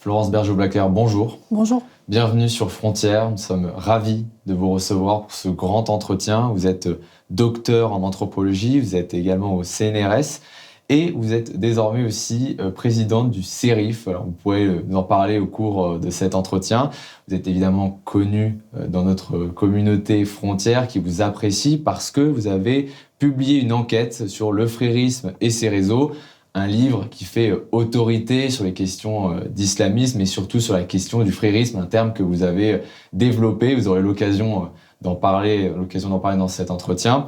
Florence Bergeau-Blackler, bonjour. Bonjour. Bienvenue sur Frontières. Nous sommes ravis de vous recevoir pour ce grand entretien. Vous êtes docteur en anthropologie, vous êtes également au CNRS et vous êtes désormais aussi présidente du CERIF. Alors, vous pourrez nous en parler au cours de cet entretien. Vous êtes évidemment connue dans notre communauté Frontières qui vous apprécie parce que vous avez publié une enquête sur le frérisme et ses réseaux. Un livre qui fait autorité sur les questions d'islamisme et surtout sur la question du frérisme, un terme que vous avez développé. Vous aurez l'occasion d'en parler dans cet entretien.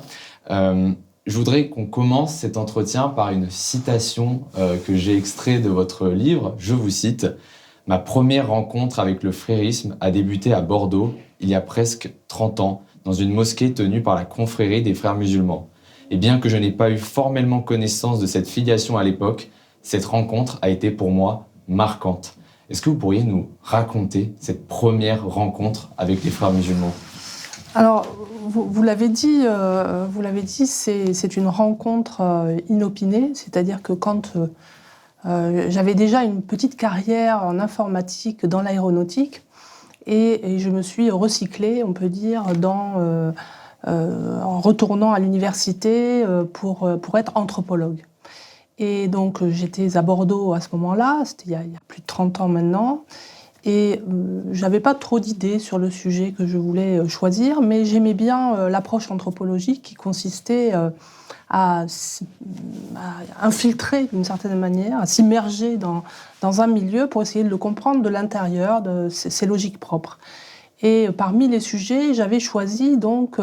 Je voudrais qu'on commence cet entretien par une citation que j'ai extraite de votre livre. Je vous cite: « Ma première rencontre avec le frérisme a débuté à Bordeaux, il y a presque 30 ans, dans une mosquée tenue par la confrérie des frères musulmans. Et bien que je n'ai pas eu formellement connaissance de cette filiation à l'époque, cette rencontre a été pour moi marquante. » Est-ce que vous pourriez nous raconter cette première rencontre avec les frères musulmans ? Alors, vous l'avez dit, c'est une rencontre inopinée, c'est-à-dire que quand j'avais déjà une petite carrière en informatique dans l'aéronautique et je me suis recyclée, on peut dire, en retournant à l'université pour être anthropologue. Et donc j'étais à Bordeaux à ce moment-là, c'était il y a plus de 30 ans maintenant, et j'avais pas trop d'idées sur le sujet que je voulais choisir, mais j'aimais bien l'approche anthropologique qui consistait à infiltrer d'une certaine manière, à s'immerger dans un milieu pour essayer de le comprendre de l'intérieur, de ses logiques propres. Et parmi les sujets, j'avais choisi donc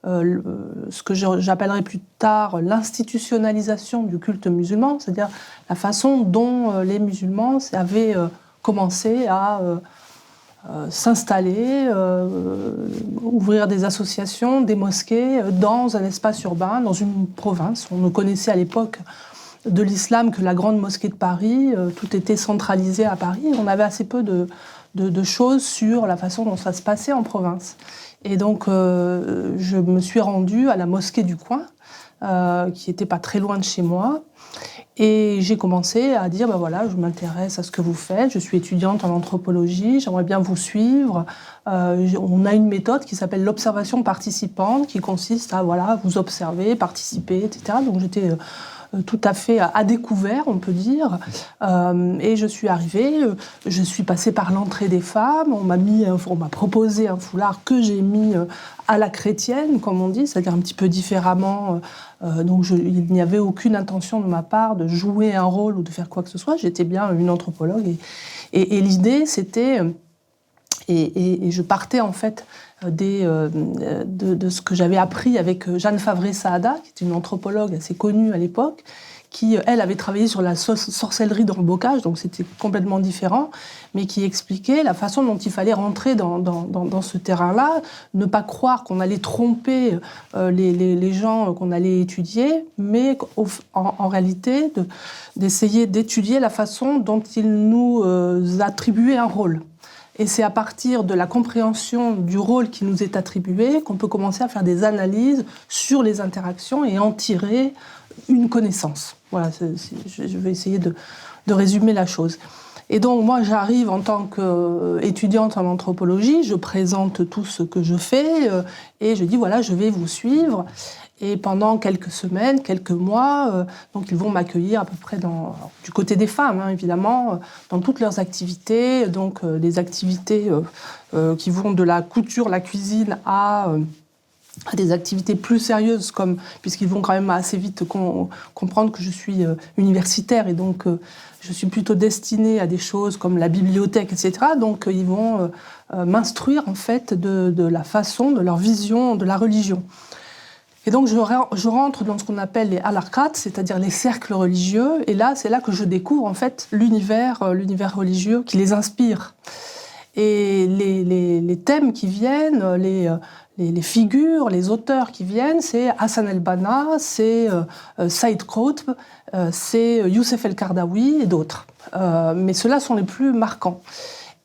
ce que j'appellerai plus tard l'institutionnalisation du culte musulman, c'est-à-dire la façon dont les musulmans avaient commencé à s'installer, ouvrir des associations, des mosquées dans un espace urbain, dans une province. On ne connaissait à l'époque de l'islam que la grande mosquée de Paris, tout était centralisé à Paris, on avait assez peu de choses sur la façon dont ça se passait en province. Et donc, je me suis rendue à la mosquée du coin, qui n'était pas très loin de chez moi. Et j'ai commencé à dire, voilà, je m'intéresse à ce que vous faites, je suis étudiante en anthropologie, j'aimerais bien vous suivre. On a une méthode qui s'appelle l'observation participante, qui consiste à vous observer, participer, etc. Donc j'étais tout à fait à découvert, on peut dire. Et je suis arrivée, je suis passée par l'entrée des femmes, on m'a proposé un foulard que j'ai mis à la chrétienne, comme on dit, c'est-à-dire un petit peu différemment. Donc il n'y avait aucune intention de ma part de jouer un rôle ou de faire quoi que ce soit. J'étais bien une anthropologue. Et l'idée, c'était... Et je partais en fait de ce que j'avais appris avec Jeanne Favret-Saada, qui est une anthropologue assez connue à l'époque, qui, elle, avait travaillé sur la sorcellerie dans le bocage, donc c'était complètement différent, mais qui expliquait la façon dont il fallait rentrer dans ce terrain-là, ne pas croire qu'on allait tromper les gens qu'on allait étudier, mais en réalité d'essayer d'étudier la façon dont ils nous attribuaient un rôle. Et c'est à partir de la compréhension du rôle qui nous est attribué qu'on peut commencer à faire des analyses sur les interactions et en tirer une connaissance. Voilà, je vais essayer de résumer la chose. Et donc, moi, j'arrive en tant qu'étudiante en anthropologie, je présente tout ce que je fais et je dis, voilà, je vais vous suivre. Et pendant quelques semaines, quelques mois, donc ils vont m'accueillir à peu près du côté des femmes, évidemment, dans toutes leurs activités. Donc des activités qui vont de la couture, la cuisine à des activités plus sérieuses, puisqu'ils vont quand même assez vite comprendre que je suis universitaire et donc je suis plutôt destinée à des choses comme la bibliothèque, etc. Donc ils vont m'instruire en fait de la façon, de leur vision de la religion. Et donc je rentre dans ce qu'on appelle les halaqat, c'est-à-dire les cercles religieux, et là c'est là que je découvre en fait l'univers religieux qui les inspire. Et les thèmes qui viennent, les figures, les auteurs qui viennent, c'est Hassan el-Banna, c'est Saïd Qutb, c'est Youssef el-Qaradawi et d'autres. Mais ceux-là sont les plus marquants.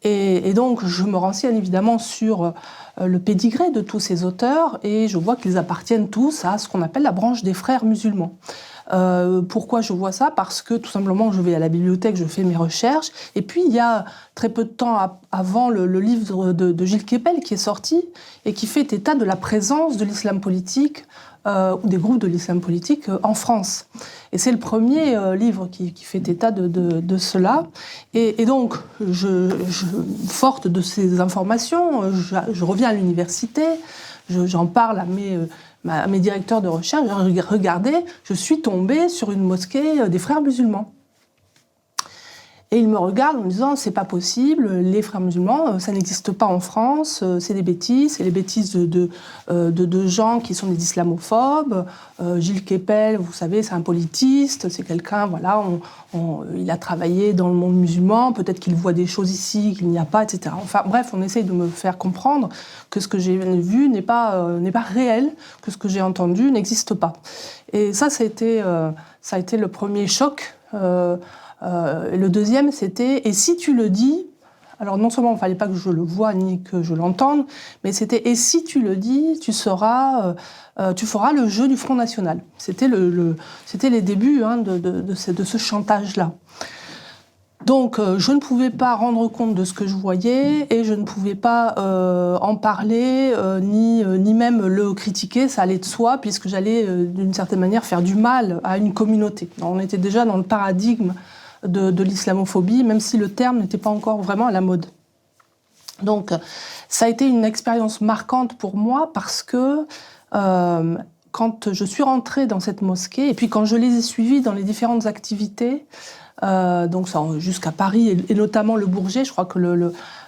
Et donc je me renseigne évidemment sur le pédigré de tous ces auteurs et je vois qu'ils appartiennent tous à ce qu'on appelle la branche des frères musulmans. Pourquoi je vois ça? Parce que tout simplement, je vais à la bibliothèque, je fais mes recherches. Et puis, il y a très peu de temps avant le livre de Gilles Kepel qui est sorti et qui fait état de la présence de l'islam politique ou des groupes de l'islam politique en France. Et c'est le premier livre qui fait état de cela. Et donc, forte de ces informations, je reviens à l'université, j'en parle à mes directeurs de recherche. Regardez, je suis tombée sur une mosquée des frères musulmans. Et ils me regardent en me disant, c'est pas possible, les frères musulmans, ça n'existe pas en France, c'est des bêtises, c'est les bêtises de gens qui sont des islamophobes. Gilles Kepel, vous savez, c'est un politiste, c'est quelqu'un, voilà, il a travaillé dans le monde musulman, peut-être qu'il voit des choses ici qu'il n'y a pas, etc. Enfin bref, on essaye de me faire comprendre que ce que j'ai vu n'est pas réel, que ce que j'ai entendu n'existe pas. Et ça a été le premier choc. Le deuxième, c'était « et si tu le dis ?» Alors non seulement il ne fallait pas que je le voie ni que je l'entende, mais c'était « et si tu le dis, tu feras le jeu du Front National ». C'était les débuts de ce chantage-là. Donc je ne pouvais pas rendre compte de ce que je voyais et je ne pouvais pas en parler ni même le critiquer, ça allait de soi, puisque j'allais d'une certaine manière faire du mal à une communauté. Alors, on était déjà dans le paradigme de l'islamophobie, même si le terme n'était pas encore vraiment à la mode. Donc, ça a été une expérience marquante pour moi parce que quand je suis rentrée dans cette mosquée, et puis quand je les ai suivis dans les différentes activités, donc jusqu'à Paris, et notamment le Bourget, je crois que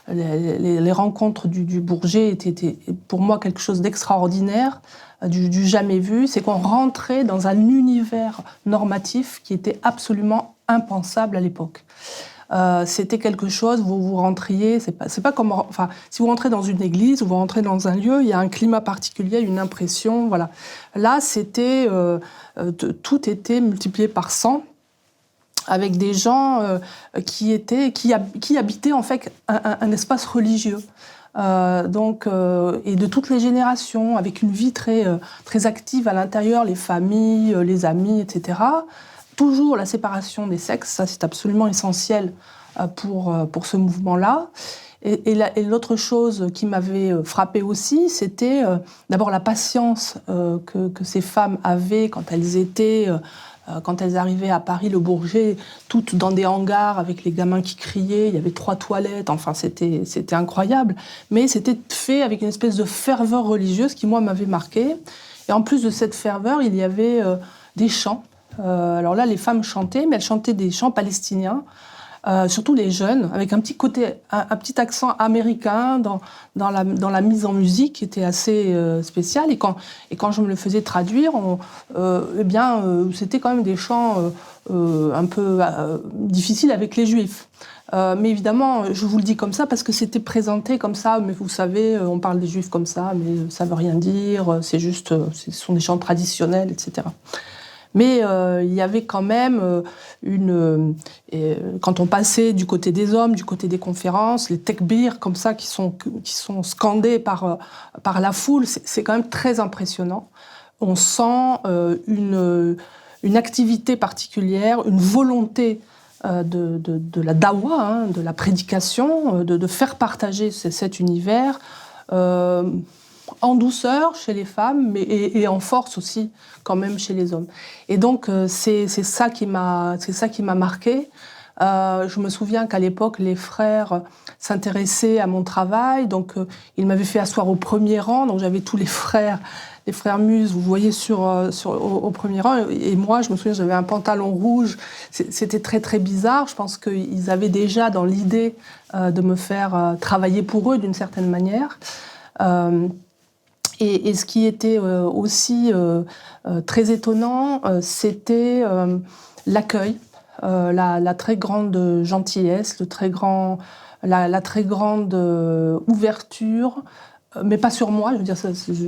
les rencontres du Bourget étaient pour moi quelque chose d'extraordinaire, du jamais vu, c'est qu'on rentrait dans un univers normatif qui était absolument impensable à l'époque. C'était quelque chose, vous rentriez, c'est pas comme, enfin, si vous rentrez dans une église ou vous rentrez dans un lieu, il y a un climat particulier, une impression, voilà. Là, c'était, tout était multiplié par 100, avec des gens qui habitaient en fait un espace religieux. Et de toutes les générations, avec une vie très active à l'intérieur, les familles, les amis, etc. Toujours la séparation des sexes, ça c'est absolument essentiel pour ce mouvement-là. Et l'autre chose qui m'avait frappée aussi, c'était d'abord la patience que ces femmes avaient quand elles arrivaient à Paris, le Bourget, toutes dans des hangars avec les gamins qui criaient, il y avait 3 toilettes, enfin c'était incroyable. Mais c'était fait avec une espèce de ferveur religieuse qui, moi, m'avait marquée. Et en plus de cette ferveur, il y avait des chants. Alors là, les femmes chantaient, mais elles chantaient des chants palestiniens, surtout les jeunes, avec un petit accent américain dans la mise en musique qui était assez spéciale. Et quand je me le faisais traduire, c'était quand même des chants un peu difficiles avec les juifs. Mais évidemment, je vous le dis comme ça parce que c'était présenté comme ça. Mais vous savez, on parle des juifs comme ça, mais ça veut rien dire. C'est juste, ce sont des chants traditionnels, etc. Mais il y avait quand même quand on passait du côté des hommes, du côté des conférences, les tekbirs comme ça qui sont scandés par la foule, c'est quand même très impressionnant. On sent une activité particulière, une volonté de la dawa, de la prédication, de faire partager cet univers en douceur chez les femmes, et en force aussi quand même chez les hommes. Et donc c'est ça qui m'a marqué. Je me souviens qu'à l'époque, les frères s'intéressaient à mon travail, donc ils m'avaient fait asseoir au premier rang, donc j'avais tous les frères Muses, vous voyez au premier rang, et moi, je me souviens, j'avais un pantalon rouge, c'était très très bizarre. Je pense qu'ils avaient déjà dans l'idée de me faire travailler pour eux d'une certaine manière. Et ce qui était aussi très étonnant, c'était l'accueil, la très grande gentillesse, la très grande ouverture, mais pas sur moi. Je veux dire,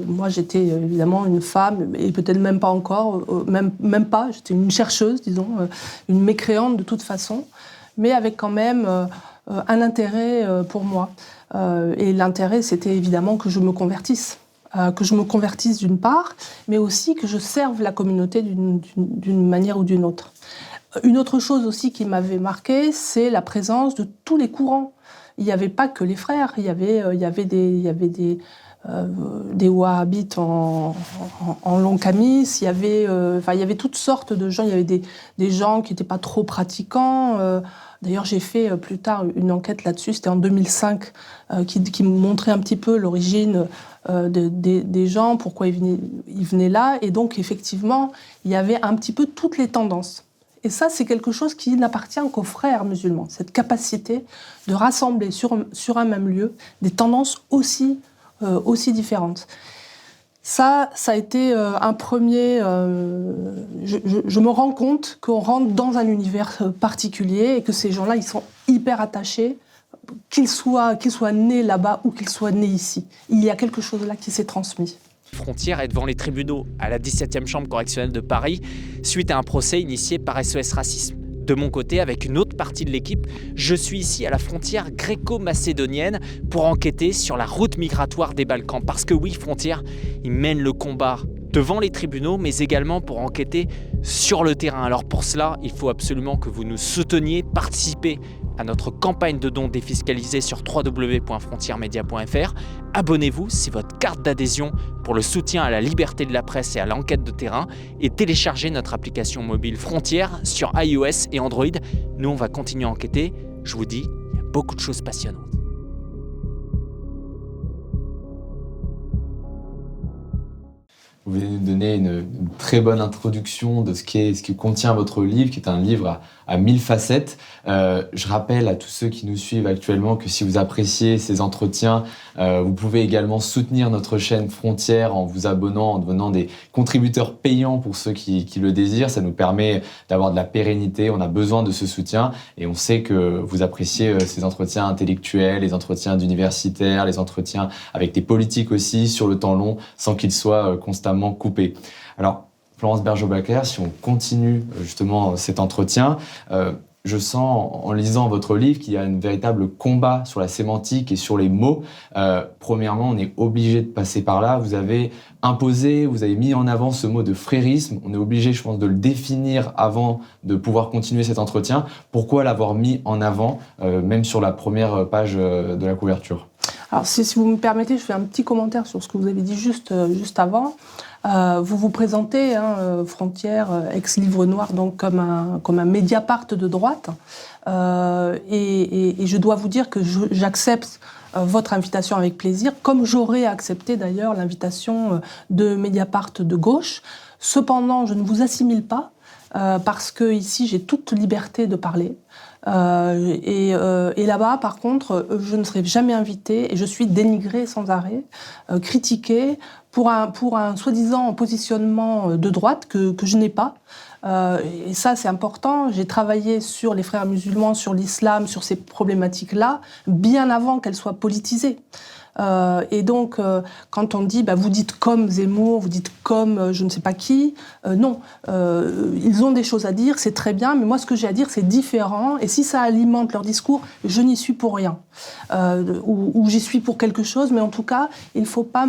moi j'étais évidemment une femme, et peut-être même pas encore, même pas, j'étais une chercheuse, disons, une mécréante de toute façon, mais avec quand même un intérêt pour moi. Et l'intérêt, c'était évidemment que je me convertisse. que je me convertisse d'une part, mais aussi que je serve la communauté d'une manière ou d'une autre. Une autre chose aussi qui m'avait marqué, c'est la présence de tous les courants. Il n'y avait pas que les frères, il y avait des wahhabites en long camis, il y avait toutes sortes de gens, il y avait des gens qui n'étaient pas trop pratiquants. D'ailleurs, j'ai fait plus tard une enquête là-dessus, c'était en 2005, qui montrait un petit peu l'origine des gens, pourquoi ils venaient là. Et donc, effectivement, il y avait un petit peu toutes les tendances. Et ça, c'est quelque chose qui n'appartient qu'aux frères musulmans, cette capacité de rassembler sur un même lieu des tendances aussi différentes. Ça a été un premier... je me rends compte qu'on rentre dans un univers particulier et que ces gens-là, ils sont hyper attachés, qu'ils soient nés là-bas ou qu'ils soient nés ici. Il y a quelque chose là qui s'est transmis. Frontière est devant les tribunaux à la 17e chambre correctionnelle de Paris suite à un procès initié par SOS Racisme. De mon côté, avec une autre partie de l'équipe, je suis ici à la frontière gréco-macédonienne pour enquêter sur la route migratoire des Balkans. Parce que oui, Frontière, ils mènent le combat devant les tribunaux, mais également pour enquêter sur le terrain. Alors pour cela, il faut absolument que vous nous souteniez, participez à notre campagne de dons défiscalisée sur www.frontiermedia.fr. Abonnez-vous, c'est votre carte d'adhésion pour le soutien à la liberté de la presse et à l'enquête de terrain. Et téléchargez notre application mobile Frontière sur iOS et Android. Nous, on va continuer à enquêter. Je vous dis, il y a beaucoup de choses passionnantes. Vous venez de donner une très bonne introduction de ce qui contient votre livre, qui est un livre à 1000 facettes. Je rappelle à tous ceux qui nous suivent actuellement que si vous appréciez ces entretiens, vous pouvez également soutenir notre chaîne Frontière en vous abonnant, en devenant des contributeurs payants pour ceux qui le désirent. Ça nous permet d'avoir de la pérennité. On a besoin de ce soutien et on sait que vous appréciez ces entretiens intellectuels, les entretiens d'universitaires, les entretiens avec des politiques aussi sur le temps long, sans qu'ils soient constamment coupés. Alors, Florence Bergeau-Bacquer, si on continue justement cet entretien, je sens en lisant votre livre qu'il y a un véritable combat sur la sémantique et sur les mots. Premièrement, on est obligé de passer par là. Vous avez imposé, vous avez mis en avant ce mot de frérisme. On est obligé, je pense, de le définir avant de pouvoir continuer cet entretien. Pourquoi l'avoir mis en avant, même sur la première page de la couverture ? Alors, si vous me permettez, je fais un petit commentaire sur ce que vous avez dit juste avant. Vous vous présentez, Frontière, ex-Livre Noir, donc comme un Mediapart de droite. Et je dois vous dire que j'accepte votre invitation avec plaisir, comme j'aurais accepté d'ailleurs l'invitation de Mediapart de gauche. Cependant, je ne vous assimile pas, parce que ici j'ai toute liberté de parler. Et là-bas, par contre, je ne serai jamais invitée et je suis dénigrée sans arrêt, critiquée pour un soi-disant positionnement de droite que je n'ai pas. Et ça, c'est important. J'ai travaillé sur les frères musulmans, sur l'islam, sur ces problématiques-là, bien avant qu'elles soient politisées. Et donc, quand on dit, vous dites comme Zemmour, vous dites comme je ne sais pas qui, non. Ils ont des choses à dire, c'est très bien, mais moi, ce que j'ai à dire, c'est différent. Et si ça alimente leur discours, je n'y suis pour rien. Ou j'y suis pour quelque chose, mais en tout cas, il ne faut pas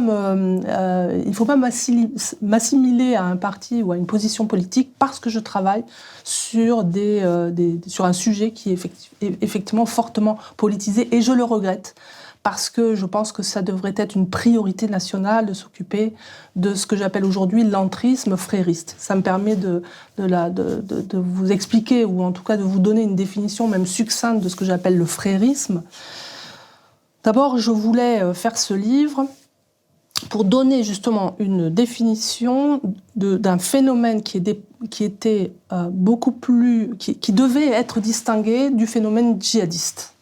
m'assimiler à un parti ou à une position politique parce que je travaille sur sur un sujet qui est effectivement fortement politisé, et je le regrette. Parce que je pense que ça devrait être une priorité nationale de s'occuper de ce que j'appelle aujourd'hui l'entrisme frériste. Ça me permet de vous expliquer, ou en tout cas de vous donner une définition même succincte de ce que j'appelle le frérisme. D'abord, je voulais faire ce livre pour donner justement une définition d'un phénomène qui était beaucoup plus... qui devait être distingué du phénomène djihadiste.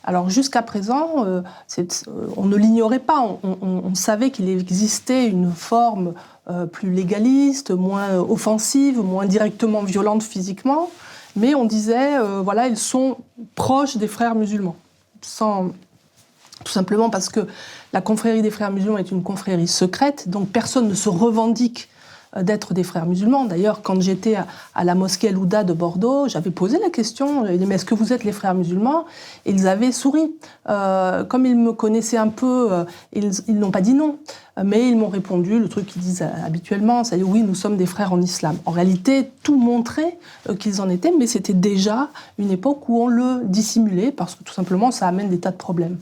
Alors jusqu'à présent, on ne l'ignorait pas, on savait qu'il existait une forme plus légaliste, moins offensive, moins directement violente physiquement, mais on disait, voilà, ils sont proches des frères musulmans. Tout simplement parce que la confrérie des frères musulmans est une confrérie secrète, donc personne ne se revendique d'être des frères musulmans. D'ailleurs, quand j'étais à la mosquée El Ouda de Bordeaux, j'avais posé la question, mais est-ce que vous êtes les frères musulmans? Et ils avaient souri. Comme ils me connaissaient un peu, ils n'ont pas dit non. Mais ils m'ont répondu le truc qu'ils disent habituellement, c'est-à-dire oui, nous sommes des frères en islam. En réalité, tout montrait qu'ils en étaient, mais c'était déjà une époque où on le dissimulait, parce que tout simplement, ça amène des tas de problèmes.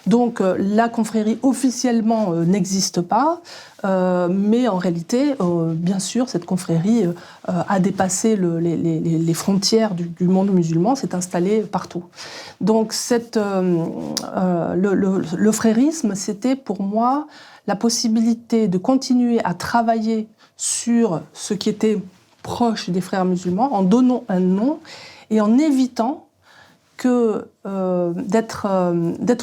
Donc la confrérie officiellement n'existe pas, mais en réalité, bien sûr, cette confrérie a dépassé les frontières du monde musulman, s'est installée partout. Donc le frérisme, c'était pour moi la possibilité de continuer à travailler sur ce qui était proche des frères musulmans, en donnant un nom et en évitant d'être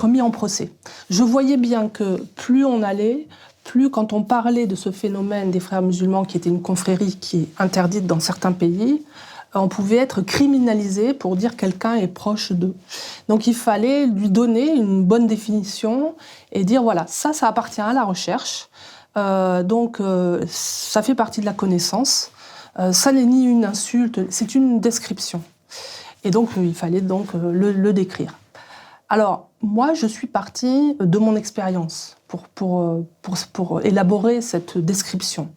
mis en procès. Je voyais bien que plus on allait, plus quand on parlait de ce phénomène des frères musulmans, qui était une confrérie qui est interdite dans certains pays, on pouvait être criminalisé pour dire quelqu'un est proche d'eux. Donc il fallait lui donner une bonne définition et dire voilà, ça appartient à la recherche, donc ça fait partie de la connaissance, ça n'est ni une insulte, c'est une description. Et donc, il fallait donc le décrire. Alors, moi, je suis partie de mon expérience pour élaborer cette description.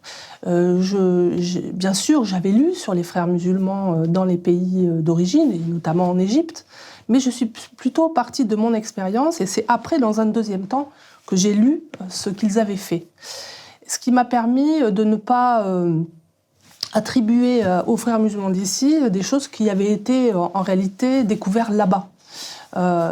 Bien sûr, j'avais lu sur les frères musulmans dans les pays d'origine, et notamment en Égypte, mais je suis plutôt partie de mon expérience, et c'est après, dans un deuxième temps, que j'ai lu ce qu'ils avaient fait. Ce qui m'a permis de ne pas attribuer aux frères musulmans d'ici des choses qui avaient été en réalité découvertes là-bas.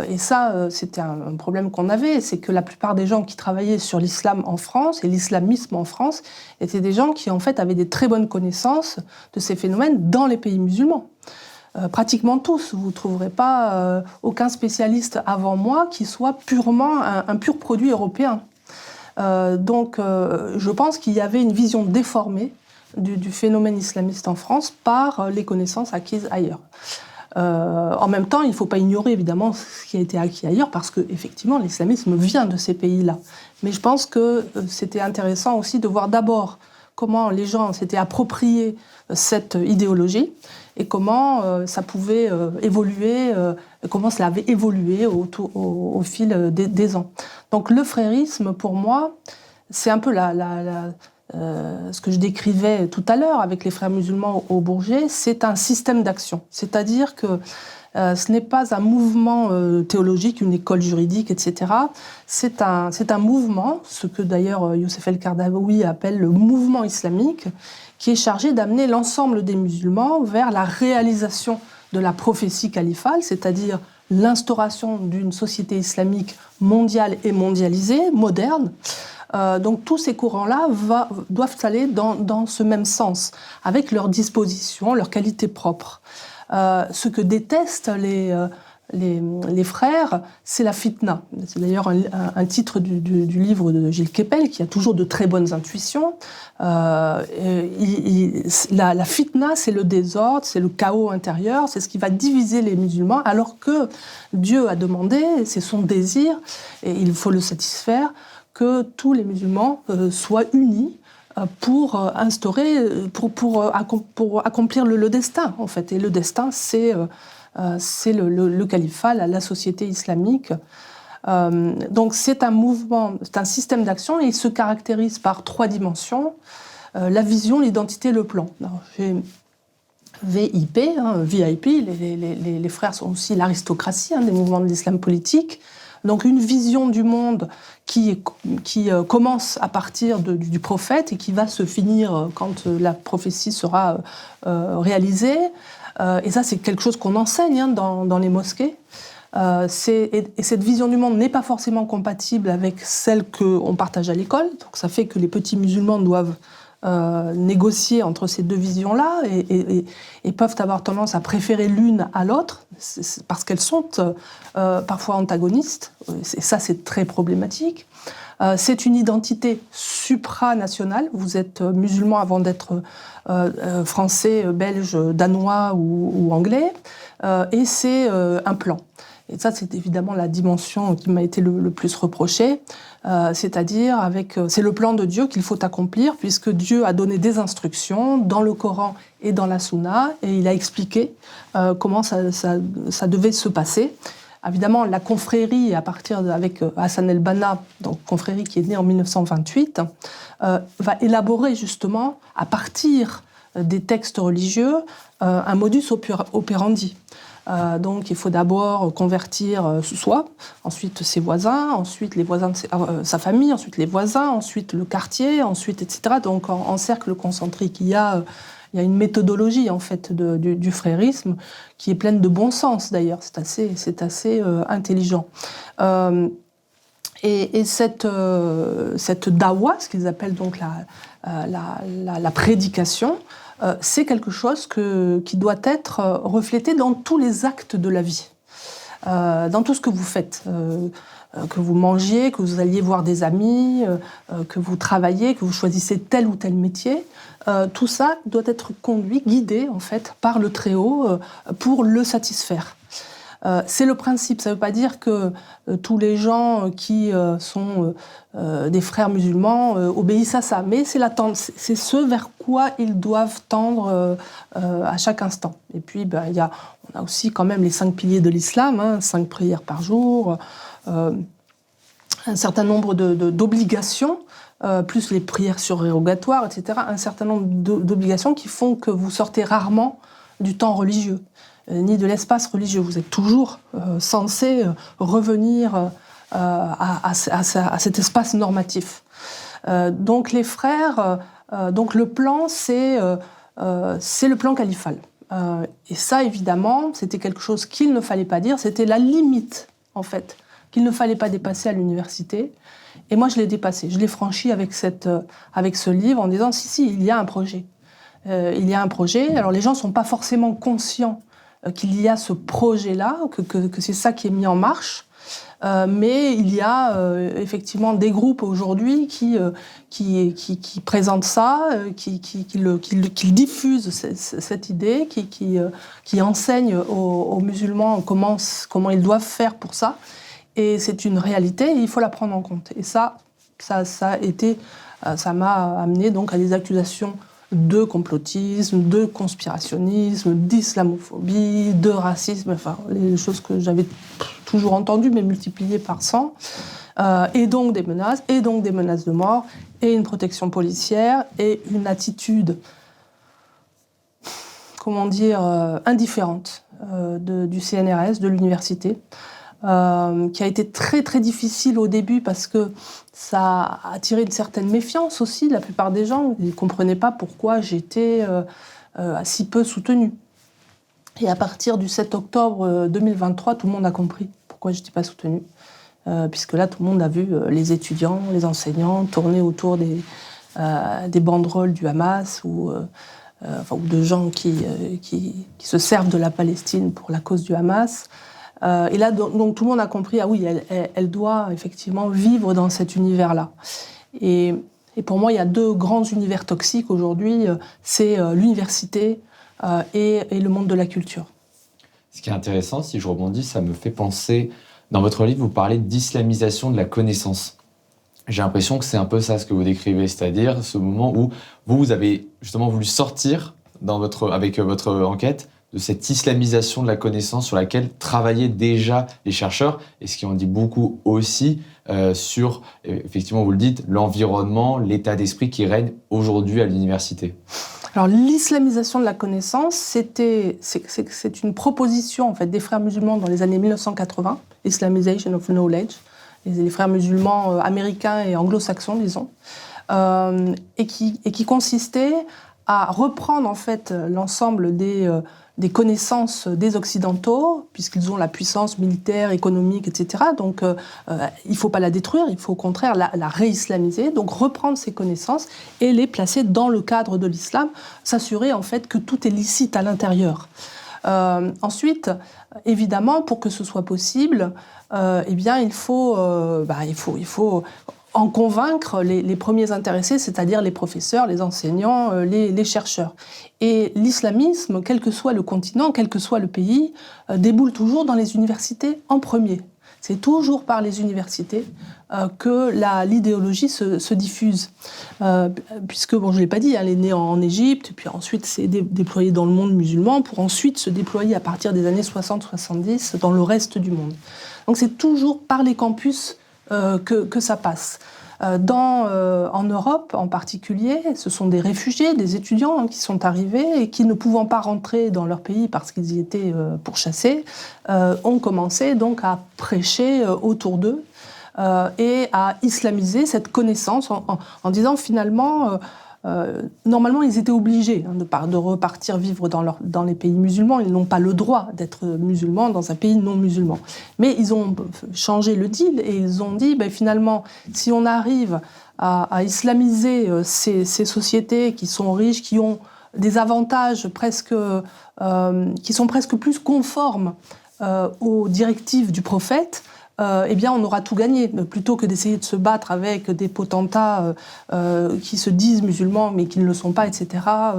Et ça, c'était un problème qu'on avait, c'est que la plupart des gens qui travaillaient sur l'islam en France et l'islamisme en France étaient des gens qui en fait avaient des très bonnes connaissances de ces phénomènes dans les pays musulmans. Pratiquement tous, vous ne trouverez pas aucun spécialiste avant moi qui soit purement un pur produit européen. Donc je pense qu'il y avait une vision déformée du phénomène islamiste en France par les connaissances acquises ailleurs. En même temps, il ne faut pas ignorer évidemment ce qui a été acquis ailleurs, parce que effectivement, l'islamisme vient de ces pays-là. Mais je pense que c'était intéressant aussi de voir d'abord comment les gens s'étaient appropriés cette idéologie et comment ça pouvait évoluer, comment cela avait évolué au fil des ans. Donc le frérisme, pour moi, c'est un peu ce que je décrivais tout à l'heure avec les frères musulmans au Bourget, c'est un système d'action. C'est-à-dire que ce n'est pas un mouvement théologique, une école juridique, etc. C'est un mouvement, ce que d'ailleurs Youssef El-Kardaoui appelle le mouvement islamique, qui est chargé d'amener l'ensemble des musulmans vers la réalisation de la prophétie califale, c'est-à-dire l'instauration d'une société islamique mondiale et mondialisée, moderne. Donc tous ces courants-là doivent aller dans ce même sens, avec leurs dispositions, leurs qualités propres. Ce que détestent les frères, c'est la fitna. C'est d'ailleurs un titre du livre de Gilles Kepel, qui a toujours de très bonnes intuitions. La fitna, c'est le désordre, c'est le chaos intérieur, c'est ce qui va diviser les musulmans, alors que Dieu a demandé, c'est son désir, et il faut le satisfaire, que tous les musulmans soient unis pour accomplir le destin, en fait. Et le destin, c'est le califat, la société islamique. Donc c'est un mouvement, c'est un système d'action, et il se caractérise par 3 dimensions, la vision, l'identité, le plan. Alors, j'ai VIP, VIP, les frères sont aussi l'aristocratie des mouvements de l'islam politique. Donc une vision du monde qui commence à partir du prophète et qui va se finir quand la prophétie sera réalisée. Et ça, c'est quelque chose qu'on enseigne dans les mosquées. Et cette vision du monde n'est pas forcément compatible avec celle qu'on partage à l'école. Donc ça fait que les petits musulmans doivent négocier entre ces 2 visions-là et peuvent avoir tendance à préférer l'une à l'autre parce qu'elles sont parfois antagonistes. Et ça, c'est très problématique. C'est une identité supranationale. Vous êtes musulman avant d'être français, belge, danois ou anglais. Et c'est un plan. Et ça, c'est évidemment la dimension qui m'a été le plus reprochée. C'est-à-dire, c'est le plan de Dieu qu'il faut accomplir, puisque Dieu a donné des instructions dans le Coran et dans la Sunna, et il a expliqué comment ça devait se passer. Évidemment, la confrérie, avec Hassan el-Banna, donc confrérie qui est née en 1928, va élaborer justement, à partir des textes religieux, un modus operandi. Donc, il faut d'abord convertir soi, ensuite ses voisins, ensuite les voisins de sa famille, ensuite les voisins, ensuite le quartier, ensuite, etc. Donc, en cercle concentrique, il y a une méthodologie en fait du frérisme qui est pleine de bon sens d'ailleurs. C'est assez intelligent. Et cette dawa, ce qu'ils appellent donc la prédication, c'est quelque chose qui doit être reflété dans tous les actes de la vie, dans tout ce que vous faites. Que vous mangiez, que vous alliez voir des amis, que vous travaillez, que vous choisissez tel ou tel métier, tout ça doit être conduit, guidé en fait par le Très-Haut pour le satisfaire. C'est le principe, ça ne veut pas dire que tous les gens qui sont des frères musulmans obéissent à ça, mais c'est ce vers quoi ils doivent tendre à chaque instant. Et puis on a aussi quand même les 5 piliers de l'islam, 5 prières par jour, un certain nombre d'obligations, plus les prières surérogatoires, etc., un certain nombre d'obligations qui font que vous sortez rarement du temps religieux, ni de l'espace religieux. Vous êtes toujours censé revenir à cet espace normatif. Donc les frères, donc le plan, c'est le plan califal. Et ça, évidemment, c'était quelque chose qu'il ne fallait pas dire, c'était la limite, en fait, qu'il ne fallait pas dépasser à l'université. Et moi, je l'ai dépassé. Je l'ai franchi avec ce livre en disant, si, il y a un projet. Il y a un projet. Alors, les gens ne sont pas forcément conscients qu'il y a ce projet-là, que c'est ça qui est mis en marche. Mais il y a effectivement des groupes aujourd'hui qui présentent ça, qui diffusent cette idée, qui enseignent aux musulmans comment ils doivent faire pour ça. Et c'est une réalité, et il faut la prendre en compte. Et ça m'a amené donc à des accusations de complotisme, de conspirationnisme, d'islamophobie, de racisme, enfin les choses que j'avais toujours entendues mais multipliées par 100, et donc des menaces de mort, et une protection policière, et une attitude, indifférente du CNRS, de l'université, qui a été très très difficile au début parce que ça a attiré une certaine méfiance aussi de la plupart des gens. Ils ne comprenaient pas pourquoi j'étais si peu soutenue. Et à partir du 7 octobre 2023, tout le monde a compris pourquoi je n'étais pas soutenue. Puisque là, tout le monde a vu les étudiants, les enseignants tourner autour des banderoles du Hamas ou de gens qui se servent de la Palestine pour la cause du Hamas. Et là, donc, tout le monde a compris, ah oui, elle doit effectivement vivre dans cet univers-là. Et pour moi, il y a 2 grands univers toxiques aujourd'hui, c'est l'université et le monde de la culture. Ce qui est intéressant, si je rebondis, ça me fait penser, dans votre livre, vous parlez d'islamisation de la connaissance. J'ai l'impression que c'est un peu ça ce que vous décrivez, c'est-à-dire ce moment où vous avez justement voulu sortir avec votre enquête de cette islamisation de la connaissance sur laquelle travaillaient déjà les chercheurs, et ce qui en dit beaucoup aussi sur, effectivement, vous le dites, l'environnement, l'état d'esprit qui règne aujourd'hui à l'université. Alors, l'islamisation de la connaissance, c'est une proposition en fait, des frères musulmans dans les années 1980, Islamization of Knowledge, les frères musulmans américains et anglo-saxons, disons, et qui consistait à reprendre en fait l'ensemble des connaissances des Occidentaux, puisqu'ils ont la puissance militaire, économique, etc. Donc, il ne faut pas la détruire, il faut au contraire la réislamiser, donc reprendre ces connaissances et les placer dans le cadre de l'islam, s'assurer en fait que tout est licite à l'intérieur. Ensuite, évidemment, pour que ce soit possible, eh bien, il faut en convaincre les premiers intéressés, c'est-à-dire les professeurs, les enseignants, les chercheurs. Et l'islamisme, quel que soit le continent, quel que soit le pays, déboule toujours dans les universités en premier. C'est toujours par les universités que l'idéologie se diffuse. Puisque, bon, je ne l'ai pas dit, elle est née en Égypte, puis ensuite s'est déployée dans le monde musulman, pour ensuite se déployer à partir des années 60-70 dans le reste du monde. Donc c'est toujours par les campus que ça passe. En Europe en particulier, ce sont des réfugiés, des étudiants qui sont arrivés et qui, ne pouvant pas rentrer dans leur pays parce qu'ils y étaient pourchassés, ont commencé donc à prêcher autour d'eux et à islamiser cette connaissance en disant finalement... normalement, ils étaient obligés de repartir vivre dans les pays musulmans. Ils n'ont pas le droit d'être musulmans dans un pays non musulman. Mais ils ont changé le deal et ils ont dit, finalement, si on arrive à islamiser ces sociétés qui sont riches, qui ont des avantages qui sont presque plus conformes aux directives du prophète, eh bien, on aura tout gagné, plutôt que d'essayer de se battre avec des potentats qui se disent musulmans mais qui ne le sont pas, etc.,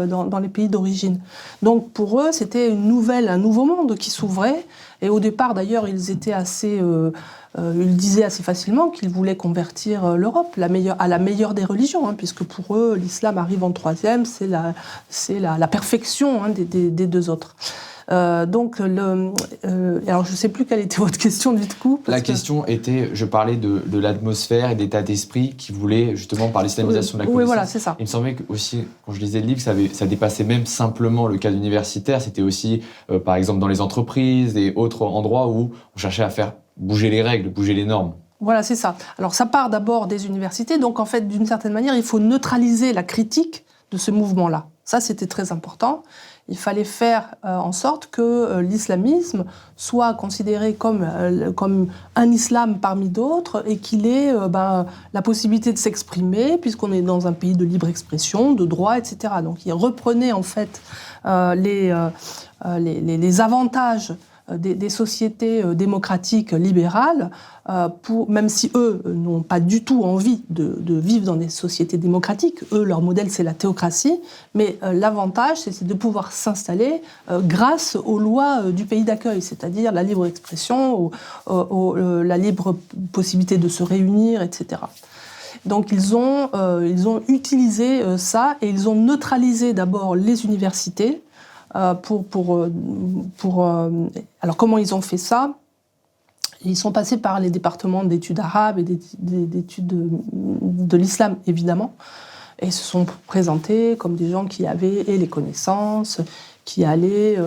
dans les pays d'origine. Donc, pour eux, c'était un nouveau monde qui s'ouvrait. Et au départ, d'ailleurs, ils disaient assez facilement qu'ils voulaient convertir l'Europe à la meilleure des religions, puisque pour eux, l'islam arrive en troisième, c'est la perfection des deux autres. Alors je ne sais plus quelle était votre question du coup. La question était, je parlais de l'atmosphère et d'état d'esprit qui voulait justement par l'islamisation de la connaissance. Oui, voilà, c'est ça. Il me semblait que aussi, quand je lisais le livre, ça dépassait même simplement le cadre universitaire. C'était aussi, par exemple, dans les entreprises et autres endroits où on cherchait à faire bouger les règles, bouger les normes. Voilà, c'est ça. Alors ça part d'abord des universités, donc en fait, d'une certaine manière, il faut neutraliser la critique de ce mouvement-là. Ça, c'était très important. Il fallait faire en sorte que l'islamisme soit considéré comme un islam parmi d'autres et qu'il ait la possibilité de s'exprimer, puisqu'on est dans un pays de libre expression, de droit, etc. Donc il reprenait en fait les avantages des sociétés démocratiques libérales, même si eux n'ont pas du tout envie de vivre dans des sociétés démocratiques. Eux, leur modèle, c'est la théocratie. Mais l'avantage, c'est de pouvoir s'installer grâce aux lois du pays d'accueil, c'est-à-dire la libre expression, la libre possibilité de se réunir, etc. Donc ils ont utilisé ça et ils ont neutralisé d'abord les universités. Alors comment ils ont fait ça ? Ils sont passés par les départements d'études arabes et d'études de l'islam, évidemment, et se sont présentés comme des gens qui avaient les connaissances, qui allaient...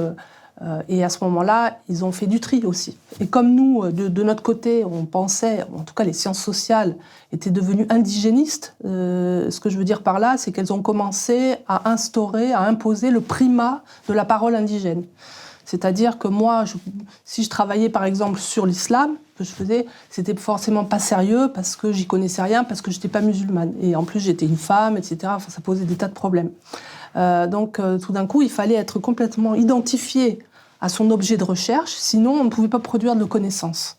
et à ce moment-là, ils ont fait du tri aussi. Et comme nous, de notre côté, on pensait, en tout cas les sciences sociales étaient devenues indigénistes, ce que je veux dire par là, c'est qu'elles ont commencé à imposer le primat de la parole indigène. C'est-à-dire que moi, si je travaillais par exemple sur l'islam, que je faisais, c'était forcément pas sérieux parce que j'y connaissais rien, parce que j'étais pas musulmane. Et en plus, j'étais une femme, etc. Enfin, ça posait des tas de problèmes. Donc, tout d'un coup, il fallait être complètement identifié à son objet de recherche, sinon on ne pouvait pas produire de connaissances.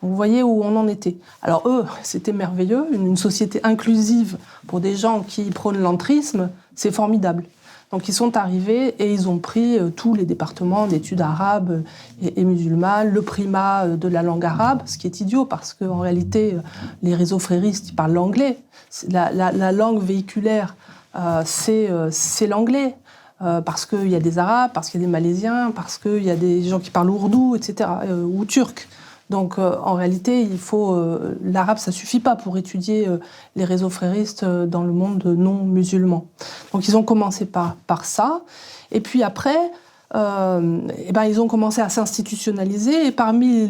Donc, vous voyez où on en était. Alors eux, c'était merveilleux, une société inclusive pour des gens qui prônent l'entrisme, c'est formidable. Donc ils sont arrivés et ils ont pris tous les départements d'études arabes et musulmanes, le primat de la langue arabe, ce qui est idiot parce qu'en réalité, les réseaux fréristes, ils parlent l'anglais. La langue véhiculaire, c'est l'anglais. Parce qu'il y a des Arabes, parce qu'il y a des Malaisiens, parce qu'il y a des gens qui parlent ourdou, etc., ou turc. Donc, en réalité, l'arabe, ça suffit pas pour étudier les réseaux fréristes dans le monde non musulman. Donc, ils ont commencé par ça. Et puis après, ils ont commencé à s'institutionnaliser. Et parmi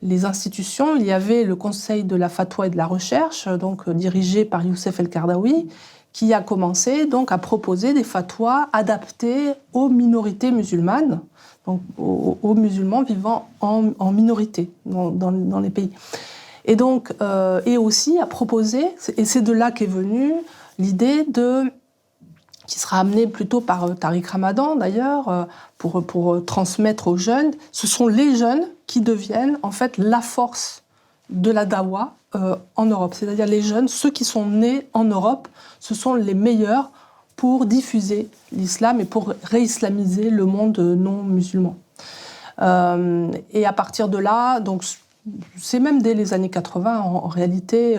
les institutions, il y avait le Conseil de la Fatwa et de la Recherche, donc dirigé par Youssef El-Kardaoui, qui a commencé donc à proposer des fatwas adaptés aux minorités musulmanes, donc aux musulmans vivant en minorité dans les pays. Et donc, et aussi à proposer, et c'est de là qu'est venue l'idée qui sera amenée plutôt par Tariq Ramadan d'ailleurs, pour transmettre aux jeunes, ce sont les jeunes qui deviennent en fait la force de la dawa en Europe. C'est-à-dire les jeunes, ceux qui sont nés en Europe, ce sont les meilleurs pour diffuser l'islam et pour réislamiser le monde non musulman. Et à partir de là, donc, c'est même dès les années 80 en réalité,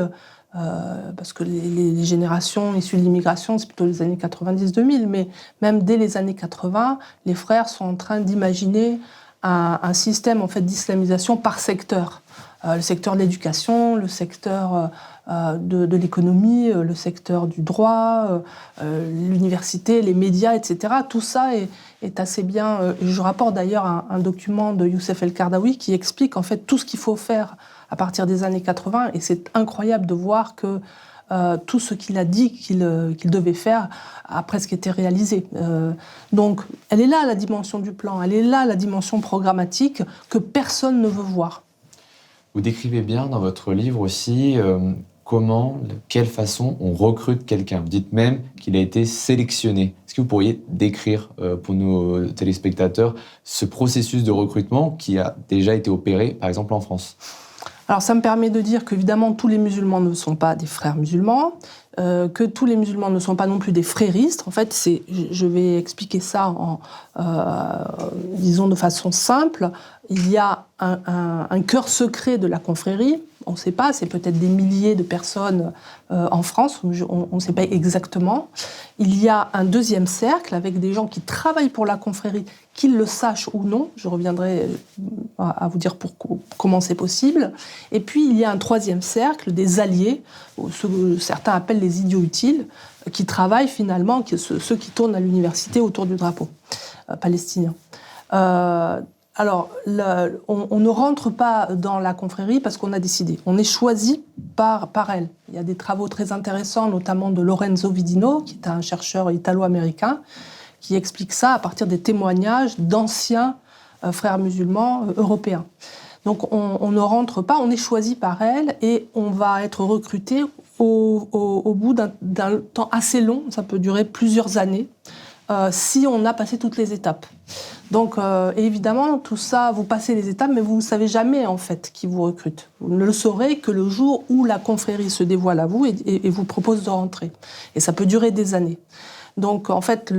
parce que les générations issues de l'immigration, c'est plutôt les années 90-2000, mais même dès les années 80, les frères sont en train d'imaginer un système en fait, d'islamisation par secteur. Le secteur de l'éducation, le secteur de l'économie, le secteur du droit, l'université, les médias, etc. Tout ça est assez bien... je rapporte d'ailleurs un document de Youssef El-Kardaoui qui explique en fait tout ce qu'il faut faire à partir des années 80, et c'est incroyable de voir que tout ce qu'il a dit qu'il devait faire a presque été réalisé. Donc, elle est là la dimension du plan, elle est là la dimension programmatique que personne ne veut voir. Vous décrivez bien dans votre livre aussi comment, de quelle façon on recrute quelqu'un. Vous dites même qu'il a été sélectionné. Est-ce que vous pourriez décrire pour nos téléspectateurs ce processus de recrutement qui a déjà été opéré, par exemple, en France ? Alors ça me permet de dire qu'évidemment tous les musulmans ne sont pas des frères musulmans, que tous les musulmans ne sont pas non plus des fréristes. En fait, je vais expliquer ça disons de façon simple. Il y a un cœur secret de la confrérie. On ne sait pas, c'est peut-être des milliers de personnes en France, on ne sait pas exactement. Il y a un deuxième cercle avec des gens qui travaillent pour la confrérie, qu'ils le sachent ou non. Je reviendrai à vous dire comment c'est possible. Et puis, il y a un troisième cercle, des alliés, ceux que certains appellent les idiots utiles, qui travaillent finalement, ceux qui tournent à l'université autour du drapeau palestinien. Alors, on ne rentre pas dans la confrérie parce qu'on a décidé. On est choisi par elle. Il y a des travaux très intéressants, notamment de Lorenzo Vidino, qui est un chercheur italo-américain, qui explique ça à partir des témoignages d'anciens frères musulmans européens. Donc, on ne rentre pas, on est choisi par elle et on va être recruté au bout d'un temps assez long, ça peut durer plusieurs années, si on a passé toutes les étapes. Donc, évidemment, tout ça, vous passez les étapes, mais vous ne savez jamais, en fait, qui vous recrute. Vous ne le saurez que le jour où la confrérie se dévoile à vous et vous propose de rentrer. Et ça peut durer des années. Donc, en fait,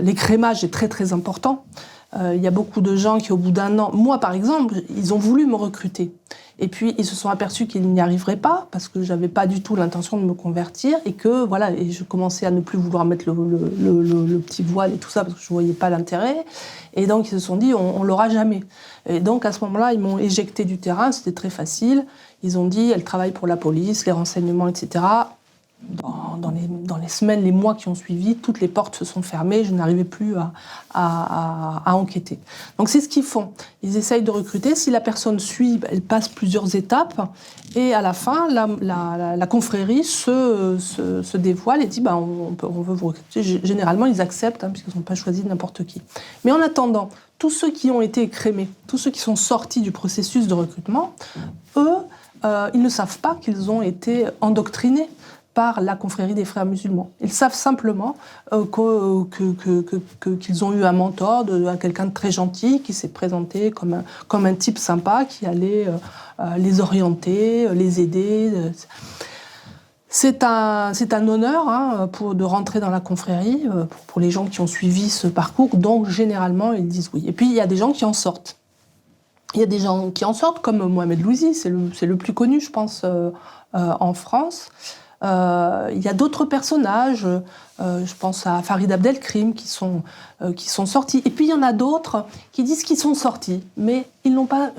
l'écrémage est très, très important. Il y a beaucoup de gens qui, au bout d'un an... Moi, par exemple, ils ont voulu me recruter. Et puis, ils se sont aperçus qu'ils n'y arriveraient pas, parce que je n'avais pas du tout l'intention de me convertir, et que, voilà, et je commençais à ne plus vouloir mettre le petit voile et tout ça, parce que je ne voyais pas l'intérêt. Et donc, ils se sont dit, on ne l'aura jamais. Et donc, à ce moment-là, ils m'ont éjecté du terrain, c'était très facile. Ils ont dit, elle travaille pour la police, les renseignements, etc. Dans les semaines, les mois qui ont suivi, toutes les portes se sont fermées, je n'arrivais plus à enquêter. Donc c'est ce qu'ils font. Ils essayent de recruter. Si la personne suit, elle passe plusieurs étapes. Et à la fin, la confrérie se dévoile et dit on veut vous recruter. Généralement, ils acceptent, puisqu'ils n'ont pas choisi n'importe qui. Mais en attendant, tous ceux qui ont été écrémés, tous ceux qui sont sortis du processus de recrutement, eux, ils ne savent pas qu'ils ont été endoctrinés par la confrérie des frères musulmans. Ils savent simplement qu'ils ont eu un mentor, quelqu'un de très gentil, qui s'est présenté comme un type sympa, qui allait les orienter, les aider. C'est un honneur de rentrer dans la confrérie, pour les gens qui ont suivi ce parcours, donc généralement ils disent oui. Et puis il y a des gens qui en sortent. Il y a des gens qui en sortent, comme Mohamed Louisi, c'est le plus connu, je pense, en France. Il y a d'autres personnages, je pense à Farid Abdelkrim, qui sont sortis. Et puis il y en a d'autres qui disent qu'ils sont sortis, mais ils n'ont pas